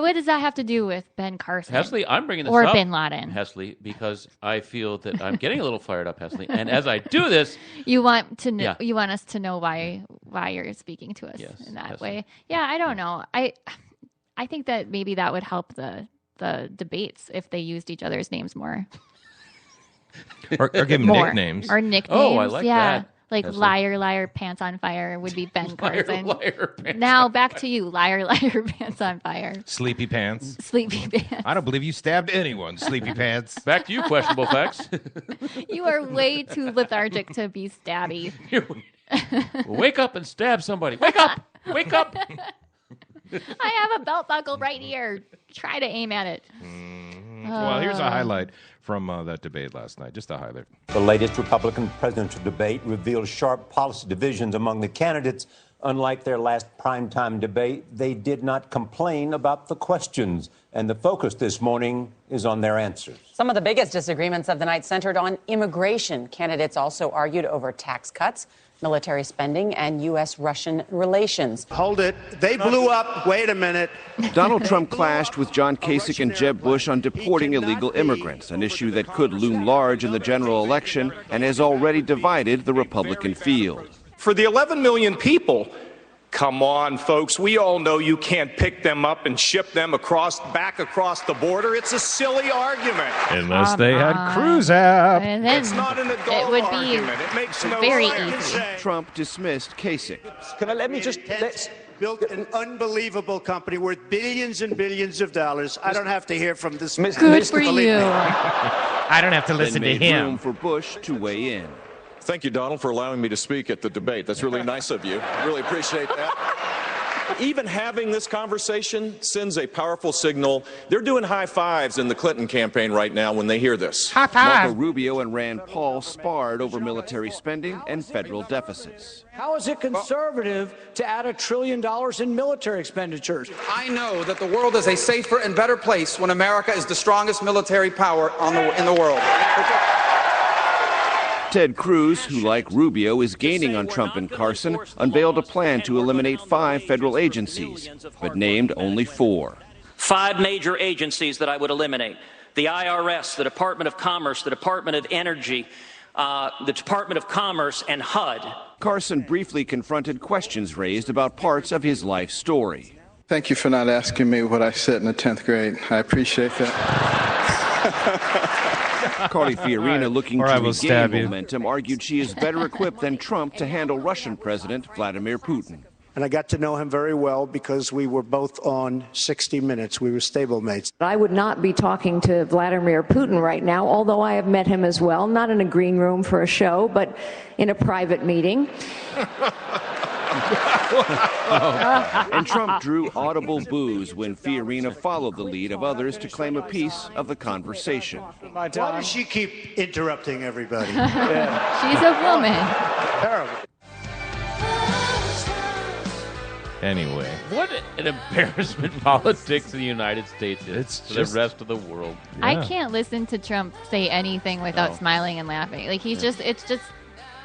S3: what does that have to do with Ben Carson?
S2: Hesley, I'm bringing this
S3: or
S2: up.
S3: Bin Laden.
S2: Hesley, because I feel that I'm getting a little fired up, Hesley. And as I do this...
S3: You want to know,
S2: Yeah.
S3: you want us to know why you're speaking to us in that way. Yeah, I don't know. I think that maybe that would help the debates if they used each other's names more.
S1: Or give them nicknames.
S3: Or nicknames.
S2: Oh, I like that.
S3: Like
S2: Hesley.
S3: liar, liar, pants on fire would be Ben Carson.
S2: Liar, pants
S3: now back to you, liar, liar, pants on fire.
S1: Sleepy Pants.
S3: Sleepy Pants.
S1: I don't believe you stabbed anyone, Sleepy Pants.
S2: Back to you, questionable facts.
S3: You are way too lethargic to be stabby.
S2: Wake up and stab somebody. Wake up! Wake up!
S3: I have a belt buckle right here. Try to aim at it.
S1: Well, here's a highlight from that debate last night. Just a highlight.
S15: The latest Republican presidential debate revealed sharp policy divisions among the candidates. Unlike their last primetime debate, they did not complain about the questions. And the focus this morning is on their answers.
S16: Some of the biggest disagreements of the night centered on immigration. Candidates also argued over tax cuts, military spending, and U.S.-Russian relations.
S17: Hold it. They blew up. Wait a minute.
S18: Donald Trump clashed with John Kasich and Jeb Bush on deporting illegal immigrants, an issue that could loom large in the general election and has already divided the Republican field.
S19: For the 11 million people, come on, folks, we all know you can't pick them up and ship them back across the border. It's a silly argument.
S1: Unless they had Cruise app.
S3: And then
S19: It's not an adult
S3: it would
S19: argument. It makes no
S3: very
S19: sense.
S3: easy.
S18: Trump dismissed Kasich.
S17: Let me just built an unbelievable company worth billions and billions of dollars. I don't have to hear from this.
S3: Good for you.
S1: I don't have to listen to
S18: Then made
S1: him.
S18: room for Bush to weigh in.
S20: Thank you, Donald, for allowing me to speak at the debate. That's really nice of you. Really appreciate that. Even having this conversation sends a powerful signal. They're doing high fives in the Clinton campaign right now when they hear this.
S1: High five.
S18: Marco Rubio and Rand Paul sparred over military spending and federal deficits.
S21: How is it conservative to add $1 trillion in military expenditures?
S22: I know that the world is a safer and better place when America is the strongest military power in the world.
S18: Ted Cruz, who like Rubio is gaining on Trump and Carson, unveiled a plan to eliminate 5 federal agencies, but named only 4.
S23: 5 major agencies that I would eliminate: the IRS, the Department of Commerce, the Department of Energy, the Department of Commerce, and HUD.
S18: Carson briefly confronted questions raised about parts of his life story.
S24: Thank you for not asking me what I said in the 10th grade. I appreciate that.
S18: Carly Fiorina, looking
S1: Or
S18: to
S1: I will
S18: regain
S1: stab you.
S18: momentum, argued she is better equipped than Trump to handle Russian President Vladimir Putin.
S17: And I got to know him very well because we were both on 60 Minutes. We were stablemates.
S25: I would not be talking to Vladimir Putin right now, although I have met him as well, not in a green room for a show, but in a private meeting.
S18: And Trump drew audible boos when Fiorina followed the lead of others to claim a piece of the conversation.
S17: Why does she keep interrupting everybody?
S3: She's a woman.
S17: Terrible.
S1: Anyway.
S2: What an embarrassment politics in the United States is
S1: It's
S2: to
S1: just-
S2: the rest of the world.
S3: I can't listen to Trump say anything without smiling and laughing. Like it's just,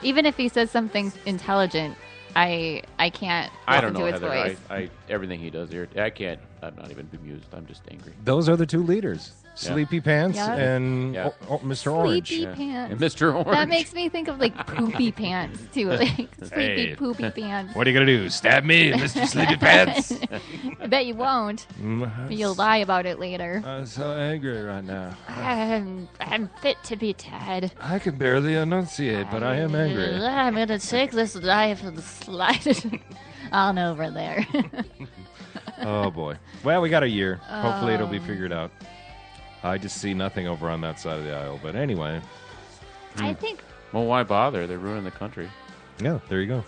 S3: even if he says something intelligent, I can't
S2: I
S3: listen
S2: don't know,
S3: to his
S2: Heather.
S3: voice.
S2: Everything he does here, I can't. not even bemused. I'm just angry.
S1: Those are the two leaders.
S2: Yeah.
S1: Sleepy Pants
S3: Yeah.
S1: and
S2: Yeah.
S1: Mr. Orange.
S3: Sleepy pants.
S2: And Mr. Orange.
S3: That makes me think of like poopy pants too, like sleepy
S1: Hey.
S3: poopy pants.
S1: What are you going to do? Stab me, Mr. Sleepy Pants?
S3: I bet you won't. But you'll lie about it later.
S14: I'm so angry right now.
S3: I'm fit to be dead.
S14: I can barely enunciate, but I am angry.
S3: I'm gonna take this knife and slide it on over there.
S1: Oh, boy. Well, we got a year. Hopefully it'll be
S3: Oh.
S1: figured out. I just see nothing over on that side of the aisle. But anyway.
S3: I think.
S2: Well, why bother? They're ruining the country.
S1: Yeah, there you go.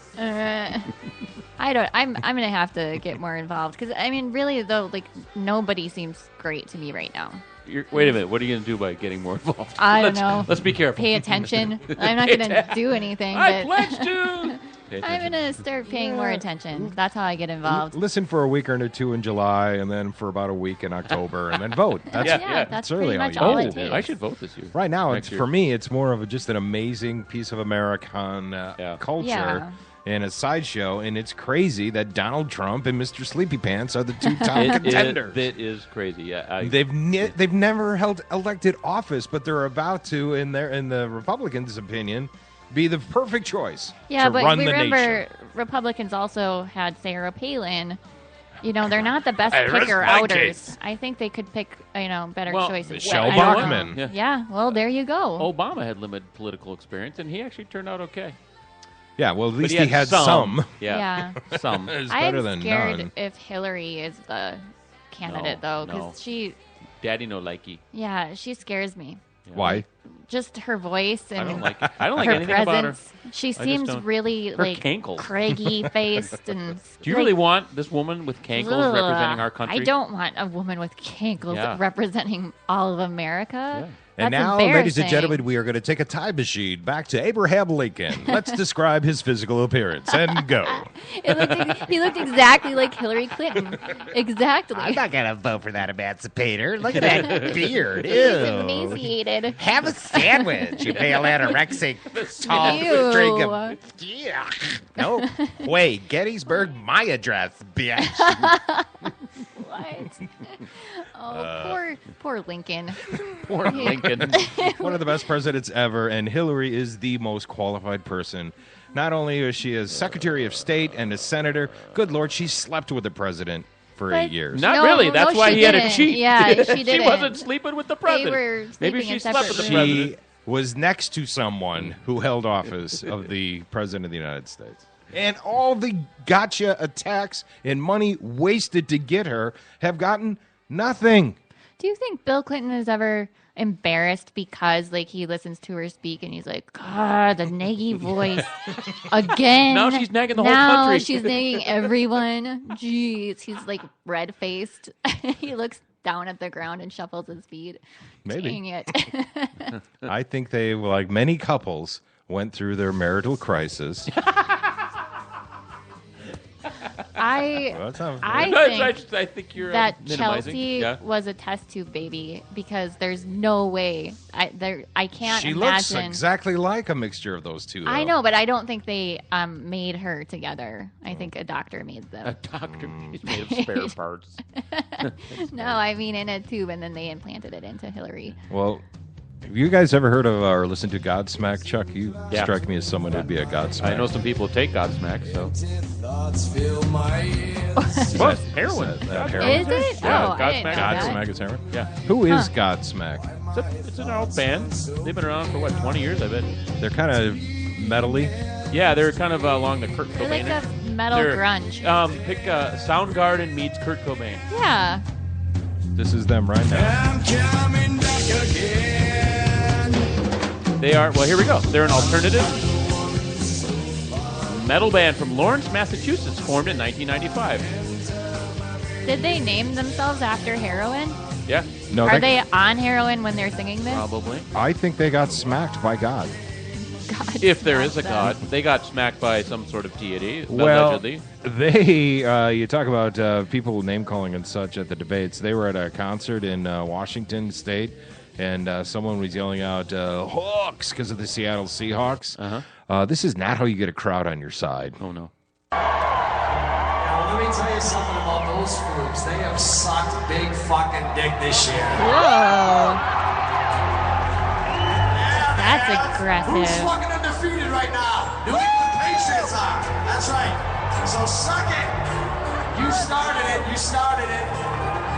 S3: I don't. I'm gonna have to get more involved because I mean, really though, like nobody seems great to me right now.
S2: Wait a minute. What are you going to do by getting more involved?
S3: I don't know.
S2: Let's be careful.
S3: Pay attention. I'm not gonna do anything.
S2: I
S3: But
S2: pledge to.
S3: I'm gonna start paying more attention. That's how I get involved.
S1: Listen for a week or two in July, and then for about a week in October, and then vote. That's,
S3: that's
S1: really
S3: pretty much
S1: all
S3: all
S1: you
S3: it
S1: do.
S3: takes.
S2: I should vote this year.
S1: Right now,
S2: Next
S1: it's,
S2: year.
S1: for me, it's more of just an amazing piece of American culture
S3: Yeah.
S1: and a sideshow, and it's crazy that Donald Trump and Mr. Sleepy Pants are the two top contenders.
S2: It is crazy. Yeah,
S1: They've never held elected office, but they're about to, in the Republicans' opinion, be the perfect choice
S3: Yeah,
S1: to
S3: but
S1: run
S3: we
S1: the
S3: remember
S1: nation.
S3: Republicans also had Sarah Palin. You know, they're not the best
S1: Hey, rest
S3: picker
S1: my
S3: outers.
S1: case.
S3: I think they could pick, better
S2: Well,
S3: choices.
S1: Michelle
S3: I don't know.
S1: Bachmann.
S2: Yeah.
S3: Yeah, well, there you go.
S2: Obama had limited political experience, and he actually turned out okay.
S1: Yeah, well, at
S2: But
S1: least he had some.
S2: Yeah, some.
S1: It's
S3: I
S1: better
S3: am
S1: than
S3: scared
S1: none.
S3: if Hillary is the candidate, though, because
S2: Daddy no likey.
S3: yeah, she scares me.
S1: Why?
S3: Just her voice and
S2: I don't like
S3: her
S2: anything about her.
S3: presence. She
S2: just
S3: seems
S2: don't-
S3: really
S2: Her
S3: like
S2: cankles.
S3: craggy faced and.
S2: Do you really want this woman with cankles representing our country?
S3: I don't want a woman with cankles
S2: Yeah.
S3: representing all of America.
S1: And
S3: That's
S1: now, ladies and
S3: embarrassing.
S1: gentlemen, we are going to take a time machine back to Abraham Lincoln. Let's describe his physical appearance and go.
S3: He looked exactly like Hillary Clinton. Exactly.
S7: I'm not going to vote for that emancipator. Look at that beard.
S3: He's
S7: Ew.
S3: emaciated.
S7: Have a sandwich, you pale anorexic tall
S3: Ew.
S7: string of... Yeah.
S1: No. Wait, Gettysburg, my address, bitch.
S3: What? Oh, poor Lincoln.
S2: Poor Lincoln.
S1: One of the best presidents ever, and Hillary is the most qualified person. Not only is she a Secretary of State and a senator, good Lord, she slept with the president for 8 years.
S2: Not
S3: No,
S2: really. That's
S3: no,
S2: why
S3: she
S2: he had to
S3: didn't.
S2: cheat.
S3: Yeah, she
S2: She
S3: didn't.
S2: wasn't sleeping with the president.
S3: were
S2: Maybe
S3: sleeping
S2: she
S3: in
S2: slept with the
S3: separate rooms.
S2: president.
S1: She was next to someone who held office of the president of the United States. And all the gotcha attacks and money wasted to get her have gotten nothing.
S3: Do you think Bill Clinton is ever embarrassed because he listens to her speak and he's like, God, the naggy voice again.
S2: Now she's nagging the whole
S3: Now
S2: country.
S3: she's nagging everyone. Jeez, he's red faced. He looks down at the ground and shuffles his feet.
S1: Maybe.
S3: Dang it.
S1: I think they, like many couples, went through their marital crisis.
S3: I
S2: think you're
S3: that
S2: minimizing.
S3: Chelsea
S2: Yeah.
S3: was a test tube baby because there's no way I can't
S1: She
S3: imagine.
S1: looks exactly like a mixture of those two.
S3: I
S1: though.
S3: know, but I don't think they made her together. I think a doctor made them.
S2: A doctor is made of spare parts.
S3: No, I mean in a tube, and then they implanted it into Hillary.
S1: Well, have you guys ever heard of or listened to Godsmack, Chuck? You
S2: Yeah.
S1: strike me as someone who'd be a Godsmack.
S2: I know some people who take Godsmack, so.
S1: What?
S2: Heroin.
S1: Is that heroin?
S3: Is it?
S2: Yeah,
S3: Oh, I didn't know that.
S1: Godsmack is heroin?
S2: Yeah.
S1: Who is Godsmack?
S2: It's an old band. They've been around for, 20 years, I bet.
S1: They're kind of metally.
S2: Yeah, they're kind of along the Kurt
S3: They're
S2: Cobain.
S3: like a metal
S2: They're,
S3: grunge.
S2: Pick Soundgarden meets Kurt Cobain.
S3: Yeah.
S1: This is them right now.
S2: They are, well, here we go. They're an alternative metal band from Lawrence, Massachusetts, formed in 1995.
S3: Did they name themselves after heroin?
S2: Yeah.
S1: No,
S3: Are they on heroin when they're singing this?
S2: Probably.
S1: I think they got smacked by God.
S2: If there is a god. They got smacked by some sort of deity,
S1: Well,
S2: allegedly.
S1: they, you talk about people name-calling and such at the debates. They were at a concert in Washington State, and someone was yelling out, Hawks, because of the Seattle Seahawks.
S2: Uh-huh.
S1: This is not how you get a crowd on your side.
S2: Oh, no.
S21: let me tell you something about those flukes. They have sucked big fucking dick this year.
S3: Whoa. That's aggressive.
S21: Who's fucking undefeated right now? New England Patriots are. That's right. So suck it. You started it. You started it.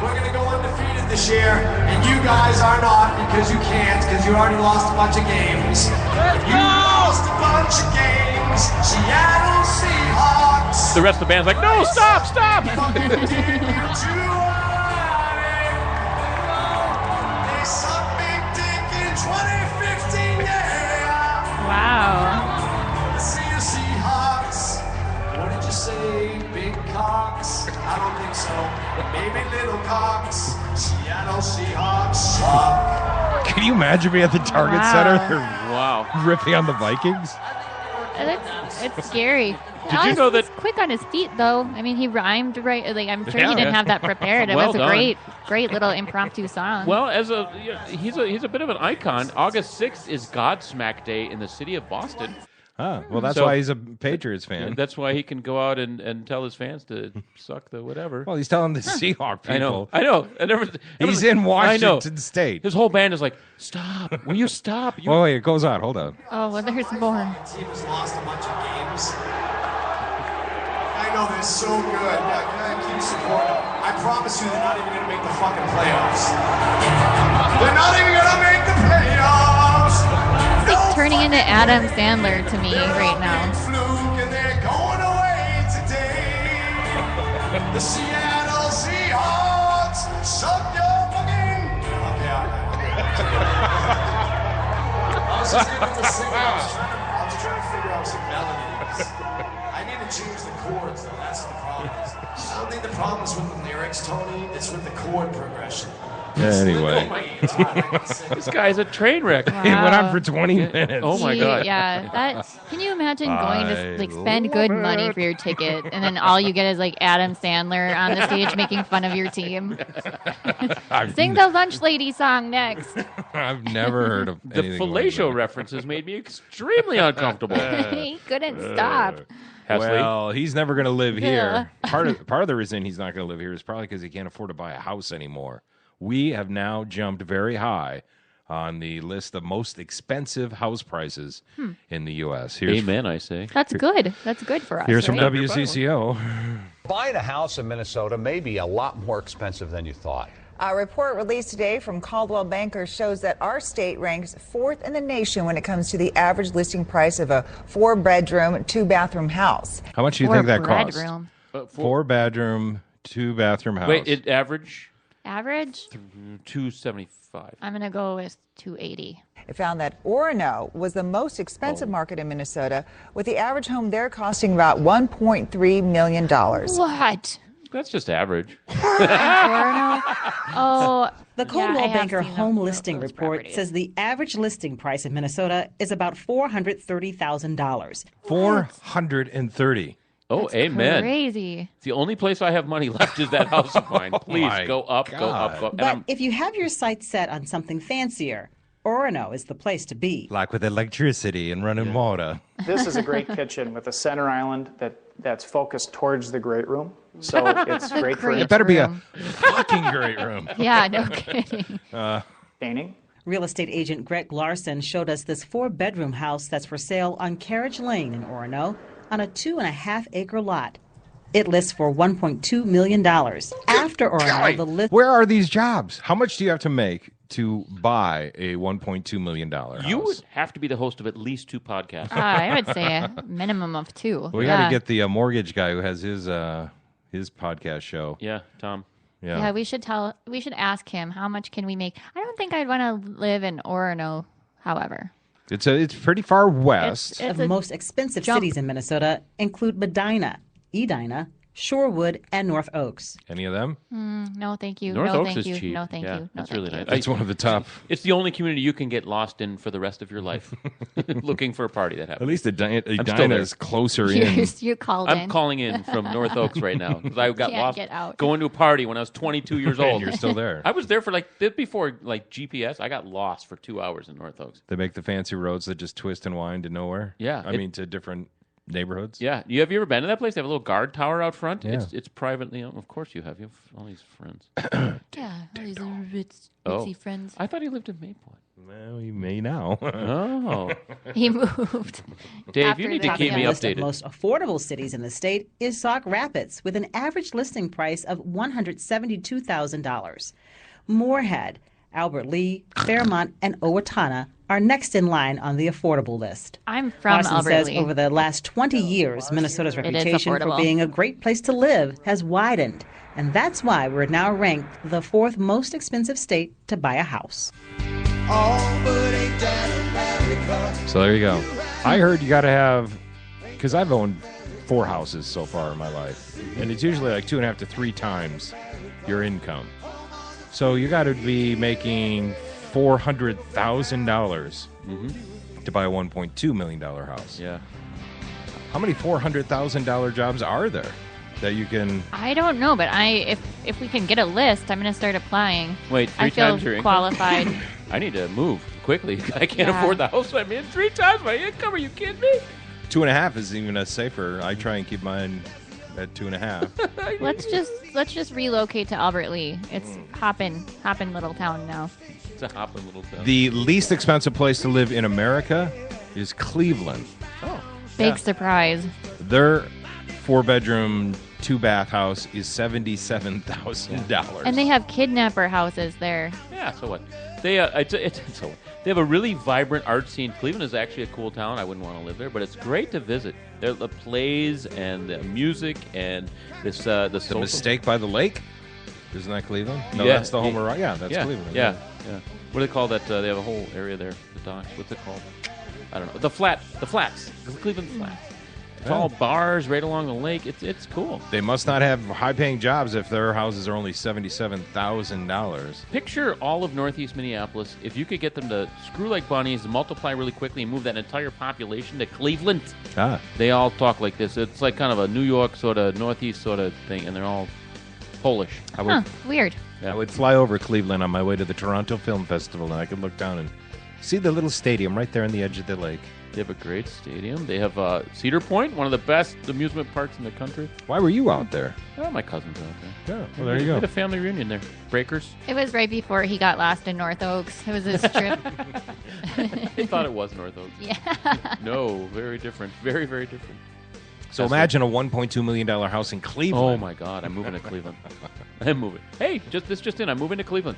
S21: We're going to go undefeated this year, and you guys are not because you can't, because you already lost a bunch of games. You lost a bunch of games. Seattle Seahawks.
S2: The rest of the band's like, no, stop, stop.
S21: They sucked big dick in 2015, yeah.
S3: Wow.
S21: See the Seahawks. What did you say, big cocks? I don't think so. Maybe little cocks. Seattle Seahawks suck.
S1: Can you imagine me at the Target
S3: Wow.
S1: Center? They're ripping on the Vikings.
S3: It's scary.
S2: Did you know that?
S3: He's quick on his feet, though. I mean, he rhymed right. Like, I'm sure
S2: Yeah.
S3: he didn't have that prepared. It
S2: Well
S3: was a
S2: done.
S3: great little impromptu song.
S2: Well, he's a bit of an icon. August 6th is Godsmack Day in the city of Boston.
S1: Ah, well, that's
S2: So-
S1: why he's a Patriots fan.
S2: That's why he can go out and tell his fans to suck the whatever.
S1: Well, he's telling the Seahawk people.
S2: I know.
S1: He's in
S2: I know.
S1: Washington State.
S2: His whole band is like, stop. Will you stop? You
S1: Oh, wait, it goes on. Hold on.
S3: Oh, well, there's more.
S21: Team has lost a bunch of games. I know they're so good. Yeah, keep supporting them. I promise you they're not even going to make the fucking playoffs. They're not even going to make the playoffs.
S3: It's like turning into Adam Sandler to me right now.
S21: Fluke and they're going away today. The Seattle Seahawks suck your fucking. Okay, I was just able to sing. I was trying to figure out some melodies. I need to change the chords, though. That's the problem. I don't think the problem is with the lyrics, Tony. It's with the chord progression.
S1: Anyway.
S2: This guy's a train wreck.
S3: Wow.
S1: It went on for 20 minutes.
S2: Oh my God.
S3: Yeah, can you imagine going to
S1: I
S3: spend good
S1: love
S3: money
S1: it.
S3: for your ticket, and then all you get is like Adam Sandler on the stage making fun of your team? Sing the lunch lady song next.
S1: I've never heard of
S2: The
S1: anything
S2: fellatio
S1: like
S2: references made me extremely uncomfortable.
S3: He couldn't stop.
S1: that. Well, he's never going to live
S3: Yeah.
S1: here. Part of the reason he's not going to live here is probably because he can't afford to buy a house anymore. We have now jumped very high on the list of most expensive house prices in the U.S.
S2: Amen, I say.
S3: That's good. That's good for us.
S1: Here's some
S3: right?
S1: WCCO.
S8: Buying a house in Minnesota may be a lot more expensive than you thought.
S9: A report released today from Caldwell Banker shows that our state ranks 4th in the nation when it comes to the average listing price of a 4-bedroom, 2-bathroom house.
S1: How much do you think that costs?
S3: Bedroom.
S1: 4-bedroom, 2-bathroom house.
S2: Wait, it average
S3: Average?
S2: $275.
S3: I'm going to go with 280.
S9: It found that Orono was the most expensive market in Minnesota, with the average home there costing about $1.3 million.
S3: What?
S2: That's just average.
S3: Oh,
S10: The Coldwell
S3: I have
S10: Banker
S3: seen
S10: Home
S3: those
S10: Listing Report
S3: properties.
S10: says the average listing price in Minnesota is about $430,000.
S1: 430.
S2: Oh, amen.
S3: Crazy.
S2: The only place I have money left is that house of mine. Please
S1: my
S2: go up, go up, go up. And
S10: But
S2: I'm-
S10: if you have your sights set on something fancier, Orono is the place to be.
S1: Like with electricity and running water.
S11: This is a great kitchen with a center island that's focused towards the great room. So it's great for
S1: It better be a fucking great room.
S3: Yeah, no kidding.
S11: painting.
S10: Real estate agent Greg Larson showed us this 4-bedroom house that's for sale on Carriage Lane in Orono on a 2.5-acre lot. It lists for $1.2 million. After Orono, the list.
S1: Where are these jobs? How much do you have to make to buy a $1.2 million house?
S2: you would have to be the host of at least 2 podcasts.
S3: I would say a minimum of 2.
S1: We got to get the mortgage guy who has his podcast show.
S2: Yeah, Tom.
S3: Yeah, we should ask him how much can we make. I don't think I'd want to live in Orono, however.
S1: It's pretty far west.
S10: Of the most expensive cities in Minnesota include Medina, Edina, Shorewood, and North Oaks.
S1: Any of them?
S3: No, thank you.
S2: North
S3: no,
S2: Oaks
S3: thank
S2: is
S3: you.
S2: cheap.
S3: No, thank
S2: Yeah,
S3: you. No,
S2: that's
S3: thank
S2: really
S3: you.
S2: nice.
S1: It's one of the top.
S2: It's the only community you can get lost in for the rest of your life, looking for a party that happens.
S1: At least Edina
S2: there.
S1: is closer in.
S3: You called
S2: I'm
S3: in.
S2: calling in from North Oaks right now because I got
S3: Can't
S2: lost
S3: get out.
S2: going to a party when I was 22 years
S1: And
S2: old.
S1: you're still there.
S2: I was there for before GPS. I got lost for 2 hours in North Oaks.
S1: They make the fancy roads that just twist and wind to nowhere.
S2: Yeah,
S1: I mean to different neighborhoods.
S2: Yeah. Have you ever been to that place? They have a little guard tower out front.
S1: Yeah.
S2: It's privately owned. Of course you have. You have all these friends.
S3: Yeah, all these little ritzy friends.
S2: I thought he lived in Maypoint.
S1: Well, he may now.
S2: Oh.
S3: He moved.
S2: Dave, you need to keep me
S10: list of
S2: updated.
S10: most affordable cities in the state is Sauk Rapids, with an average listing price of $172,000. Moorhead, Albert Lee, Fairmont, and Owatonna are next in line on the affordable list.
S3: I'm from
S10: Austin
S3: Albert
S10: says
S3: Lee.
S10: over the last 20 years, Minnesota's
S3: It is
S10: reputation for
S3: affordable.
S10: being a great place to live has widened. And that's why we're now ranked the 4th most expensive state to buy a house.
S1: So there you go. I heard you got to have, because I've owned 4 houses so far in my life, and it's usually like 2.5 to 3 times your income. So you got to be making $400,000 to buy a $1.2 million house.
S2: Yeah.
S1: How many $400,000 jobs are there that you can?
S3: I don't know, but if we can get a list, I'm going to start applying.
S2: Wait, 3
S3: I feel
S2: times your income?
S3: qualified.
S2: I need to move quickly. I can't
S3: Yeah.
S2: afford the house I'm in. 3 times my income. Are you kidding me?
S1: 2.5 is even a safer. I try and keep mine at 2.5.
S3: Let's just relocate to Albert Lee. It's hoppin' little town now.
S2: It's a hopping little town.
S1: The least expensive place to live in America is Cleveland.
S2: Oh,
S3: Big surprise.
S1: Their 4-bedroom, 2-bath house is $77,000.
S3: And they have kidnapper houses there.
S2: Yeah, so what? They they have a really vibrant art scene. Cleveland is actually a cool town. I wouldn't want to live there, but it's great to visit. There the plays and the music and this the social...
S1: Mistake by the Lake? Isn't that Cleveland? No,
S2: Yeah.
S1: that's the Homer. Yeah, that's Cleveland.
S2: Yeah. What do they call that? They have a whole area there. The docks. What's it called? I don't know. The Flats. The Cleveland Flats. It's all bars right along the lake. It's cool.
S1: They must not have high-paying jobs if their houses are only $77,000.
S2: Picture all of Northeast Minneapolis. If you could get them to screw like bunnies, multiply really quickly, and move that entire population to Cleveland, they all talk like this. It's like kind of a New York sort of Northeast sort of thing, and they're all Polish.
S3: Weird.
S1: I would fly over Cleveland on my way to the Toronto Film Festival, and I could look down and see the little stadium right there on the edge of the lake.
S2: They have a great stadium. They have Cedar Point, one of the best amusement parks in the country.
S1: Why were you out there?
S2: Oh, my cousin's out there.
S1: Yeah, well, there you go.
S2: We had a family reunion there. Breakers.
S3: It was right before he got lost in North Oaks. It was his trip.
S2: I thought it was North Oaks.
S3: Yeah.
S2: No, very different. Very, very different.
S1: So imagine a $1.2 million house in Cleveland.
S2: Oh, my God. I'm moving to Cleveland. I'm moving. Hey, this just in. I'm moving to Cleveland.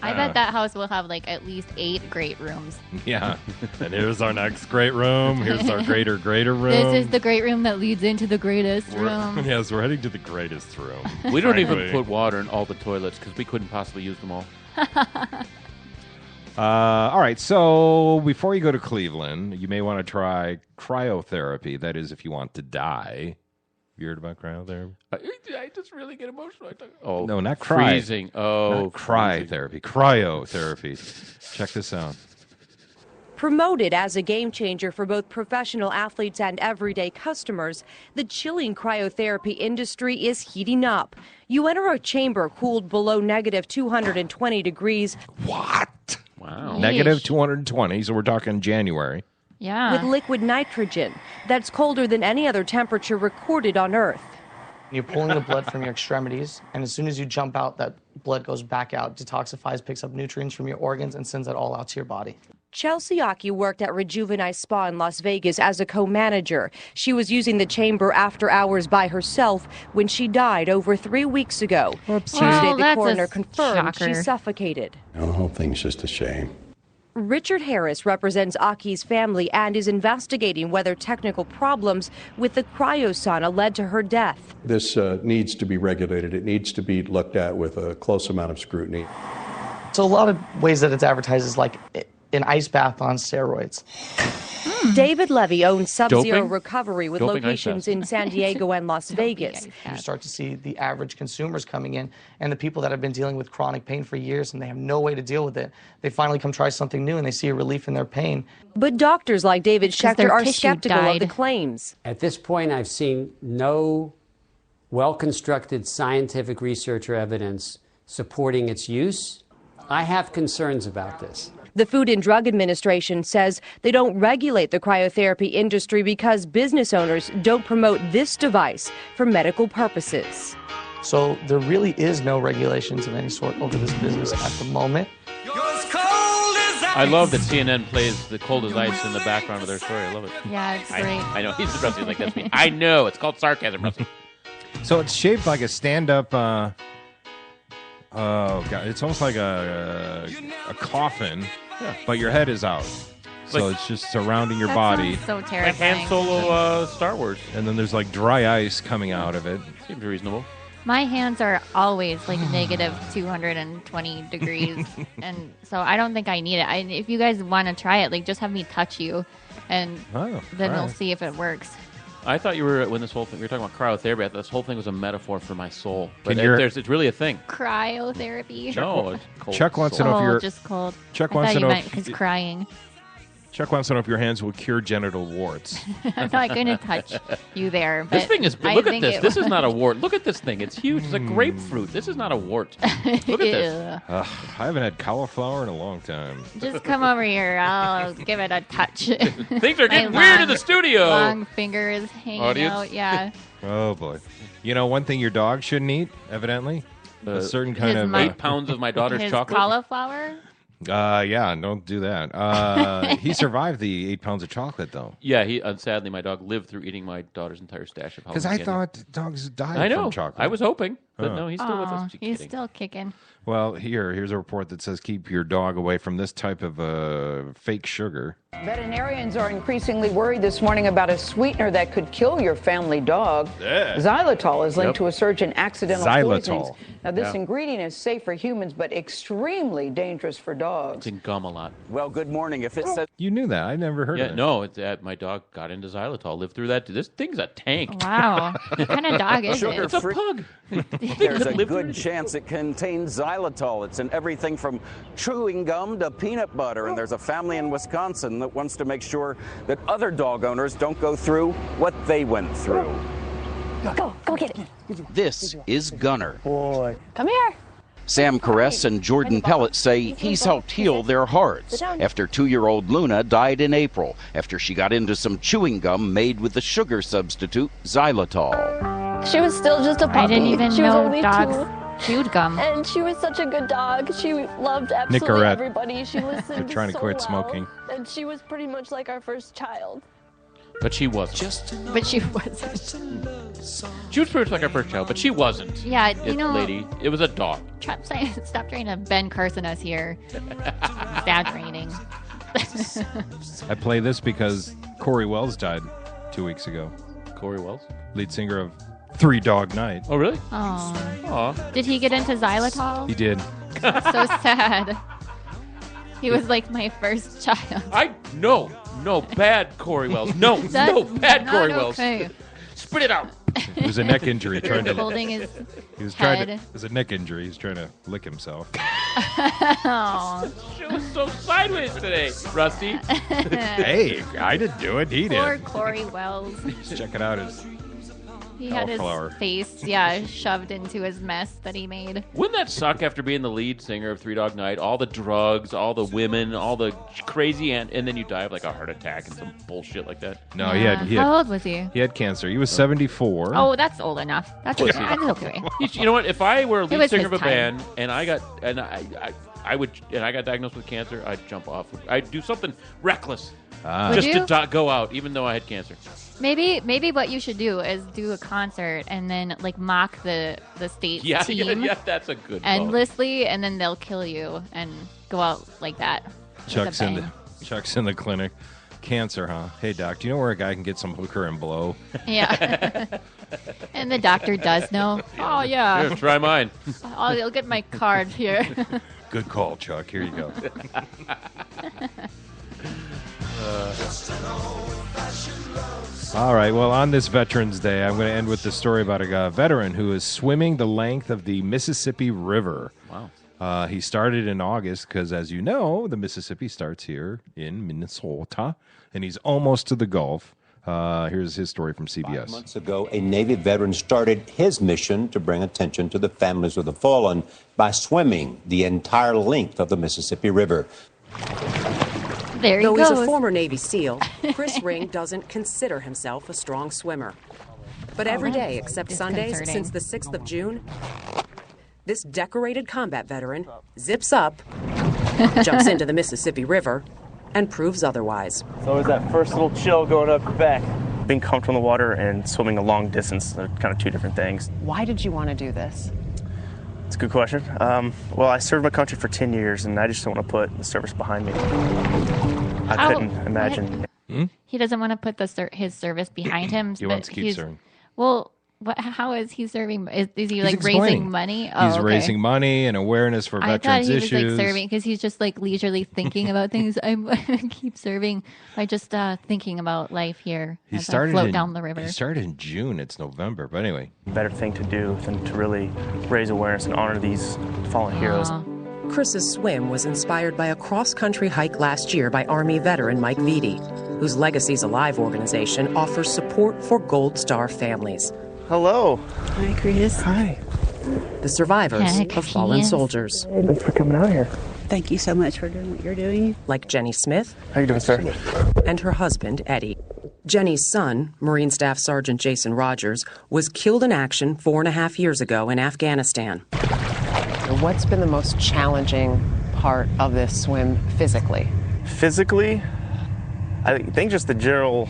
S3: I bet that house will have like at least 8 great rooms.
S1: Yeah. And here's our next great room. Here's our greater room.
S3: This is the great room that leads into the greatest room.
S1: Yes, we're heading to the greatest room.
S2: We don't even put water in all the toilets because we couldn't possibly use them all.
S1: All right, so before you go to Cleveland, you may want to try cryotherapy. That is, if you want to die. You heard about cryotherapy?
S2: I just really get emotional.
S1: No, not cry.
S2: Freezing. Oh,
S1: not cry therapy. Cryotherapy. Check this out.
S4: Promoted as a game changer for both professional athletes and everyday customers, the chilling cryotherapy industry is heating up. You enter a chamber cooled below negative 220 degrees.
S1: What?
S2: Wow.
S1: Negative 220, so we're talking January.
S3: Yeah.
S4: With liquid nitrogen that's colder than any other temperature recorded on Earth.
S5: You're pulling the blood from your extremities, and as soon as you jump out, that blood goes back out, detoxifies, picks up nutrients from your organs, and sends that all out to your body.
S4: Chelsea Aki worked at Rejuvenize Spa in Las Vegas as a co-manager. She was using the chamber after hours by herself when she died over 3 weeks ago. Tuesday, the
S3: that's
S4: coroner
S3: a
S4: confirmed she
S3: shocker.
S4: suffocated.
S6: The whole thing's just a shame.
S4: Richard Harris represents Aki's family and is investigating whether technical problems with the cryosauna led to her death.
S6: This needs to be regulated. It needs to be looked at with a close amount of scrutiny.
S5: So a lot of ways that it's advertised is like an ice bath on steroids.
S4: David Levy owns Sub-Zero
S5: Doping?
S4: Recovery with
S5: Doping ice
S4: locations
S5: bath.
S4: in San Diego and Las Vegas.
S5: You start to see the average consumers coming in and the people that have been dealing with chronic pain for years and they have no way to deal with it. They finally come try something new and they see a relief in their pain.
S4: But doctors like David Schechter their are tissue skeptical of died. the claims.
S12: At this point, I've seen no well-constructed scientific research or evidence supporting its use. I have concerns about this.
S4: The Food and Drug Administration says they don't regulate the cryotherapy industry because business owners don't promote this device for medical purposes.
S5: So there really is no regulations of any sort over this business at the moment.
S2: I love that CNN plays the cold as ice in the background of their story. I love it.
S3: Yeah, it's great.
S2: I know. He's Rusty like that's me. I know. It's called sarcasm, Rusty.
S1: So it's shaped like a stand-up. Oh god, it's almost like a coffin, but your head is out. So it's just surrounding your body.
S3: So terrifying.
S2: Like Han Solo, Star Wars.
S1: And then there's like dry ice coming out of it.
S2: Seems reasonable.
S3: My hands are always like negative 220 degrees, and so I don't think I need it. If you guys want to try it, like just have me touch you, and then we'll see if it works.
S2: I thought you were, when this whole thing, we were talking about cryotherapy, I thought this whole thing was a metaphor for my soul. But it's really a thing.
S3: Cryotherapy.
S2: No, it's cold.
S1: Chuck wants to know if you're
S3: just cold.
S1: Chuck
S3: I
S1: wants
S3: thought
S1: to
S3: you
S1: know
S3: meant because crying.
S1: Chuck wants to know if your hands will cure genital warts.
S3: I'm not going to touch you there. But
S2: This thing is, look at this. This is not a wart. Look at this thing. It's huge. It's a grapefruit. This is not a wart. Look at this.
S1: I haven't had cauliflower in a long time.
S3: Just come over here. I'll give it a touch.
S2: Things are getting weird in the studio.
S3: Long fingers hanging out. Yeah.
S1: Oh, boy. You know, one thing your dog shouldn't eat, evidently? A certain kind of...
S2: 8 pounds of my daughter's chocolate.
S3: Cauliflower?
S1: Yeah, don't do that. He survived the 8 pounds of chocolate, though.
S2: Yeah, sadly, my dog lived through eating my daughter's entire stash of Halloween
S1: Because I
S2: candy.
S1: thought dogs died from chocolate.
S2: I was hoping, but no, he's still with us.
S3: He's still kicking.
S1: Well, here's a report that says keep your dog away from this type of fake sugar.
S13: Veterinarians are increasingly worried this morning about a sweetener that could kill your family dog.
S1: Yeah.
S13: Xylitol is linked to a surge in accidental poisonings. Now, this
S2: Yeah.
S13: ingredient is safe for humans, but extremely dangerous for dogs.
S2: It's in gum a lot.
S15: Well, good morning. If it says
S1: You knew that. I never heard of it.
S2: No, my dog got into xylitol, lived through that. This thing's a tank.
S3: Wow. What kind of dog is it?
S2: It's a pug.
S15: there's a good chance it contains xylitol. It's in everything from chewing gum to peanut butter. And there's a family in Wisconsin that wants to make sure that other dog owners don't go through what they went through.
S13: Go get it.
S16: This is Gunner.
S13: Boy. Come here.
S16: Sam Caress and Jordan Pellet say he's helped heal their hearts after 2-year-old Luna died in April after she got into some chewing gum made with the sugar substitute xylitol.
S19: She was still just a puppy.
S3: I didn't even
S19: she was
S3: know
S19: only
S3: dogs
S19: 2.
S3: chewed gum.
S19: And she was such a good dog. She loved absolutely
S1: Nicorette.
S19: everybody. She listened
S1: Trying to
S19: so
S1: quit
S19: well.
S1: smoking.
S19: And she was pretty much like our first child.
S2: But she wasn't.
S3: But she wasn't.
S2: She was pretty much like our first child, but she wasn't.
S3: Yeah, you know...
S2: Lady, it was a dog.
S3: Stop trying to Ben Carson us here. Exaggerating.
S1: I play this because Corey Wells died 2 weeks ago.
S2: Corey Wells?
S1: Lead singer of Three Dog Night.
S2: Oh, really?
S3: Oh. Did he get into xylitol?
S1: He did.
S3: That's so sad. He was like my first child.
S2: No, bad Corey Wells. No, bad Corey Wells.
S3: Okay.
S2: Spit it out.
S1: It was a neck injury. Trying to
S3: holding his
S1: He was
S3: head.
S1: trying to. It was a neck injury. He's trying to lick himself.
S3: Oh.
S2: She was so sideways today, Rusty.
S1: Hey, I didn't do it. He
S3: Poor
S1: did.
S3: Corey Wells.
S1: Just check it out.
S3: He had his
S1: cauliflower.
S3: face, shoved into his mess that he made.
S2: Wouldn't that suck after being the lead singer of Three Dog Night? All the drugs, all the women, all the crazy, and then you die of like a heart attack and some bullshit like that.
S1: No, he had.
S3: How old was he?
S1: He had cancer. He was 74.
S3: Oh, that's old enough. That's okay.
S2: You know what? If I were a
S3: It
S2: lead
S3: was
S2: singer
S3: his
S2: of a
S3: time.
S2: band and I got diagnosed with cancer, I'd jump off. I'd do something reckless just
S3: Would you?
S2: to go out, even though I had cancer.
S3: Maybe what you should do is do a concert and then like mock the state team
S2: Yeah, that's a good
S3: endlessly, and then they'll kill you and go out like that. with a
S1: Chuck's
S3: bang.
S1: Chuck's in the clinic. Cancer, huh? Hey, doc, do you know where a guy can get some hooker and blow?
S3: Yeah. And the doctor does know. Oh, yeah.
S2: Here, try mine.
S3: I'll get my card here.
S1: Good call, Chuck. Here you go. All right. Well, on this Veterans Day, I'm going to end with the story about a veteran who is swimming the length of the Mississippi River.
S2: Wow.
S1: He started in August because, as you know, the Mississippi starts here in Minnesota, and he's almost to the Gulf. Here's his story from CBS.
S20: 5 months ago, a Navy veteran started his mission to bring attention to the families of the fallen by swimming the entire length of the Mississippi River.
S3: There he
S18: Though
S3: goes.
S18: he's a former Navy SEAL, Chris Ring doesn't consider himself a strong swimmer. But every day except Sundays since the 6th of June, this decorated combat veteran zips up, jumps into the Mississippi River, and proves otherwise.
S22: It's always that first little chill going up your back. Being comfortable in the water and swimming a long distance are kind of two different things.
S23: Why did you want to do this?
S22: It's a good question. Well, I served my country for 10 years, and I just don't want to put the service behind me. I couldn't imagine.
S3: He doesn't want to put his service behind him.
S1: He wants to keep serving.
S3: Well, how is he serving? Is he
S1: He's
S3: like
S1: explaining.
S3: raising money? Oh,
S1: He's
S3: okay.
S1: raising money and awareness for
S3: I
S1: veterans
S3: thought he
S1: issues.
S3: was like serving because he's just like leisurely thinking about things. I keep serving by just thinking about life here as I float down the river.
S1: He started in June. It's November, but anyway.
S22: Better thing to do than to really raise awareness and honor these fallen heroes.
S18: Chris's swim was inspired by a cross-country hike last year by Army veteran Mike Vitti, whose Legacies Alive organization offers support for Gold Star families.
S22: Hello.
S23: Hi, Chris.
S22: Hi.
S18: The survivors
S23: Heck,
S18: of fallen
S23: yes.
S18: soldiers.
S22: Hey, thanks for coming out here.
S23: Thank you so much for doing what you're doing.
S18: Like Jenny Smith.
S22: How you doing, sir?
S18: And her husband, Eddie. Jenny's son, Marine Staff Sergeant Jason Rogers, was killed in action 4.5 years ago in Afghanistan.
S23: What's been the most challenging part of this swim physically?
S22: Physically, I think just the general,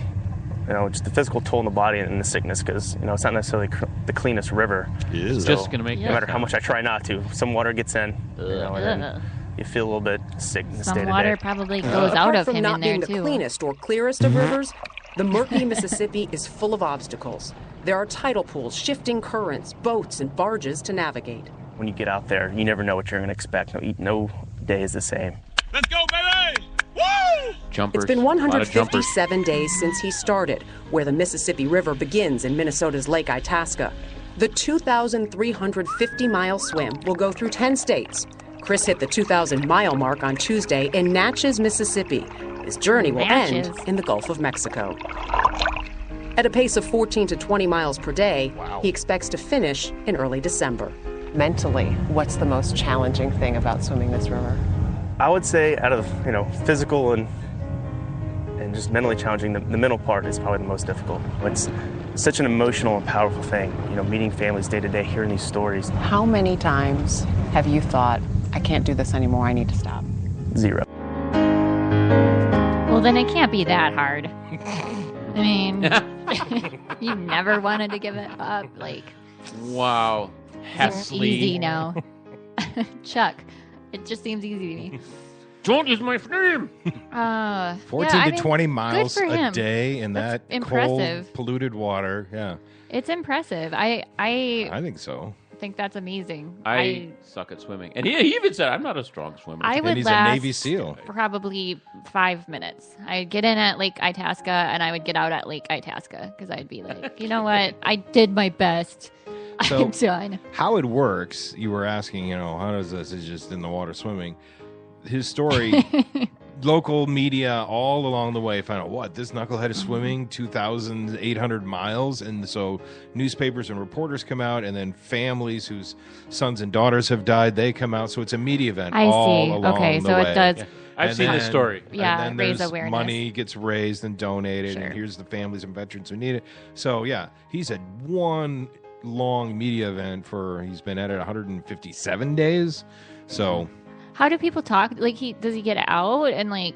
S22: just the physical toll on the body and the sickness, because, it's not necessarily the cleanest river.
S2: It's just going to make
S22: no matter how much I try not to, some water gets in, and then you feel a little bit sick in this
S3: Some
S22: day-to-day.
S3: water probably goes out of
S18: from
S3: him
S18: not
S3: in there
S18: being
S3: too.
S18: the cleanest or clearest of rivers, the murky Mississippi is full of obstacles. There are tidal pools, shifting currents, boats, and barges to navigate.
S22: When you get out there, you never know what you're going to expect. No day is the same.
S21: Let's go, baby! Woo!
S22: Jumpers.
S18: It's been
S22: a lot of jumpers.
S18: 157 days since he started, where the Mississippi River begins in Minnesota's Lake Itasca. The 2,350-mile swim will go through 10 states. Chris hit the 2,000-mile mark on Tuesday in Natchez, Mississippi. His journey will end in the Gulf of Mexico. At a pace of 14 to 20 miles per day, he expects to finish in early December.
S23: Mentally, what's the most challenging thing about swimming this river?
S22: I would say out of, physical and just mentally challenging, the mental part is probably the most difficult. It's such an emotional and powerful thing, meeting families day to day, hearing these stories.
S23: How many times have you thought, I can't do this anymore, I need to stop?
S22: 0.
S3: Well, then it can't be that hard. I mean, you never wanted to give it up.
S2: Wow.
S3: It's easy now. Chuck, it just seems easy to me.
S2: Don't use my name.
S1: 14 to 20 miles
S3: good for
S1: a
S3: him.
S1: day in
S3: That's
S1: that
S3: impressive.
S1: cold, polluted water. Yeah,
S3: It's impressive. I
S1: think so.
S3: think that's amazing.
S2: I suck at swimming. And he even said, I'm not a strong swimmer.
S3: I would
S1: and he's
S3: last
S1: a Navy SEAL.
S3: probably 5 minutes. I'd get in at Lake Itasca and I would get out at Lake Itasca because I'd be like, you know what? I did my best.
S1: So
S3: I'm done.
S1: how it works, you were asking, how does this? It's just in the water swimming. His story, local media all along the way found out, this knucklehead is swimming 2,800 miles. And so newspapers and reporters come out, and then families whose sons and daughters have died, they come out. So it's a media event all along
S3: Okay,
S1: the
S3: so
S1: way.
S3: it does.
S2: Yeah. I've seen this story.
S3: Yeah,
S1: and then
S3: raise
S1: there's
S3: awareness.
S1: money gets raised and donated, and here's the families and veterans who need it. So, yeah, he's had one long media event he's been at it 157 days. So
S3: How do people talk? Does he get out and I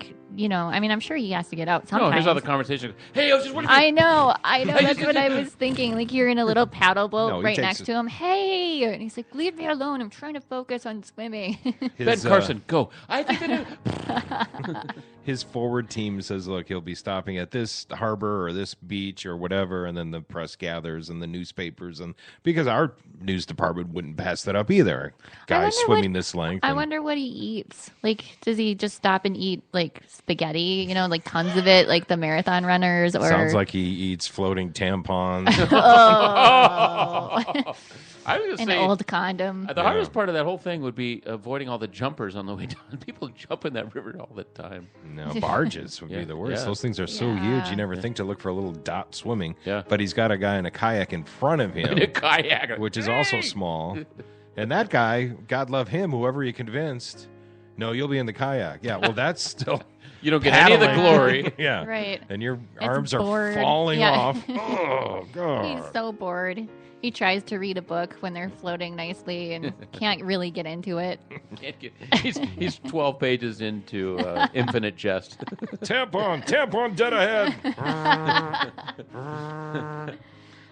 S3: mean, I'm sure he has to get out sometimes.
S2: No, here's how the conversation goes. Hey, I was just wondering.
S3: I know. That's what I was thinking. You're in a little paddle boat
S1: No, he
S3: right
S1: takes
S3: next
S1: it-
S3: to him. Hey, and he's like, "Leave me alone. I'm trying to focus on swimming."
S2: Ben Carson, go. I think that
S1: his forward team says, look, he'll be stopping at this harbor or this beach or whatever, and then the press gathers and the newspapers, and because our news department wouldn't pass that up either. Guys swimming this length.
S3: I wonder what he eats. Does he just stop and eat spaghetti? Tons of it, like the marathon runners. Or
S1: sounds like he eats floating tampons.
S3: Oh.
S2: I was
S3: An
S2: say,
S3: old condom.
S2: The hardest part of that whole thing would be avoiding all the jumpers on the way down. People jump in that river all the time.
S1: No, barges would be the worst.
S2: Yeah.
S1: Those things are so huge, you never think to look for a little dot swimming. Yeah. But he's got a guy in a kayak in front of him.
S2: In a kayak.
S1: Which is also small. And that guy, God love him, whoever he convinced, No, you'll be in the kayak. Yeah, well, that's still...
S2: You don't get any of the glory.
S1: Yeah.
S3: Right.
S1: And your
S3: It's
S1: arms
S3: bored.
S1: are falling
S3: Yeah.
S1: off. Oh, God.
S3: He's so bored. He tries to read a book when they're floating nicely and can't really get into it.
S2: He's 12 pages into Infinite Jest.
S1: Tampon, dead ahead.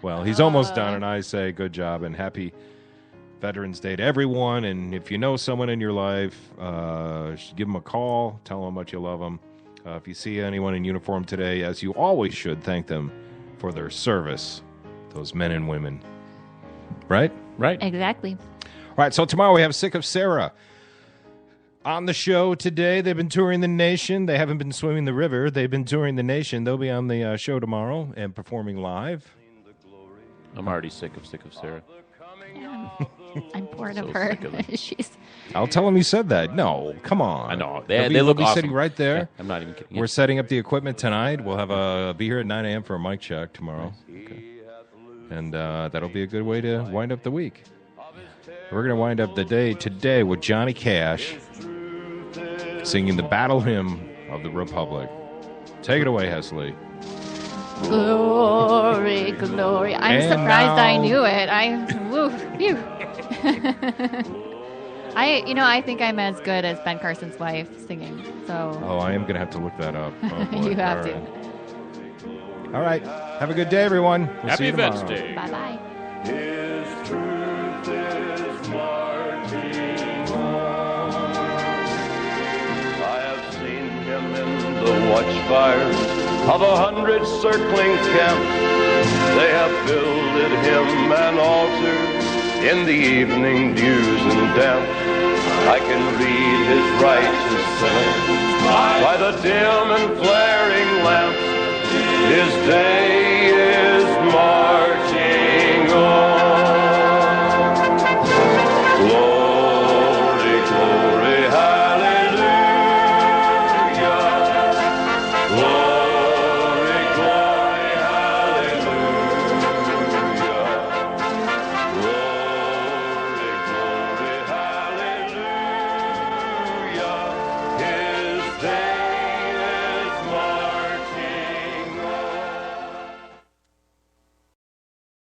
S1: Well, he's almost done, and I say good job and happy Veterans Day to everyone. And if you know someone in your life, give them a call. Tell them how much you love them. If you see anyone in uniform today, as you always should, thank them for their service. Those men and women. Right?
S2: Right.
S3: Exactly.
S1: All right, so tomorrow we have Sick of Sarah on the show today. They've been touring the nation. They haven't been swimming the river. They've been touring the nation. They'll be on the show tomorrow and performing live.
S2: I'm already sick of Sarah.
S3: Yeah. I'm bored of
S2: So
S3: her.
S2: sick of it.
S3: She's
S1: I'll tell them you said that. No, come on.
S2: I know.
S1: They'll
S2: They look
S1: be
S2: awesome.
S1: sitting right there.
S2: Yeah, I'm not even kidding.
S1: We're setting up the equipment tonight. We'll have be here at 9 a.m. for a mic check tomorrow.
S2: Okay.
S1: And that'll be a good way to wind up the week. We're going to wind up the day today with Johnny Cash singing the Battle Hymn of the Republic. Take it away, Hesley.
S3: glory, glory. I'm
S1: And
S3: surprised I
S1: now-
S3: knew it. Phew. I think I'm as good as Ben Carson's wife singing. So
S1: Oh, I am going to have to look that up. Oh, boy.
S3: you have
S1: All
S3: to.
S1: right. All right. Have a good day, everyone. We'll
S2: Happy
S1: see you
S2: Vets
S1: tomorrow.
S2: Day.
S3: Bye bye.
S21: His truth is marching on. I have seen him in the watchfires of 100 circling camps. They have builded him an altar in the evening dews and damp. I can read his righteous sentence by the dim and flaring lamp. His day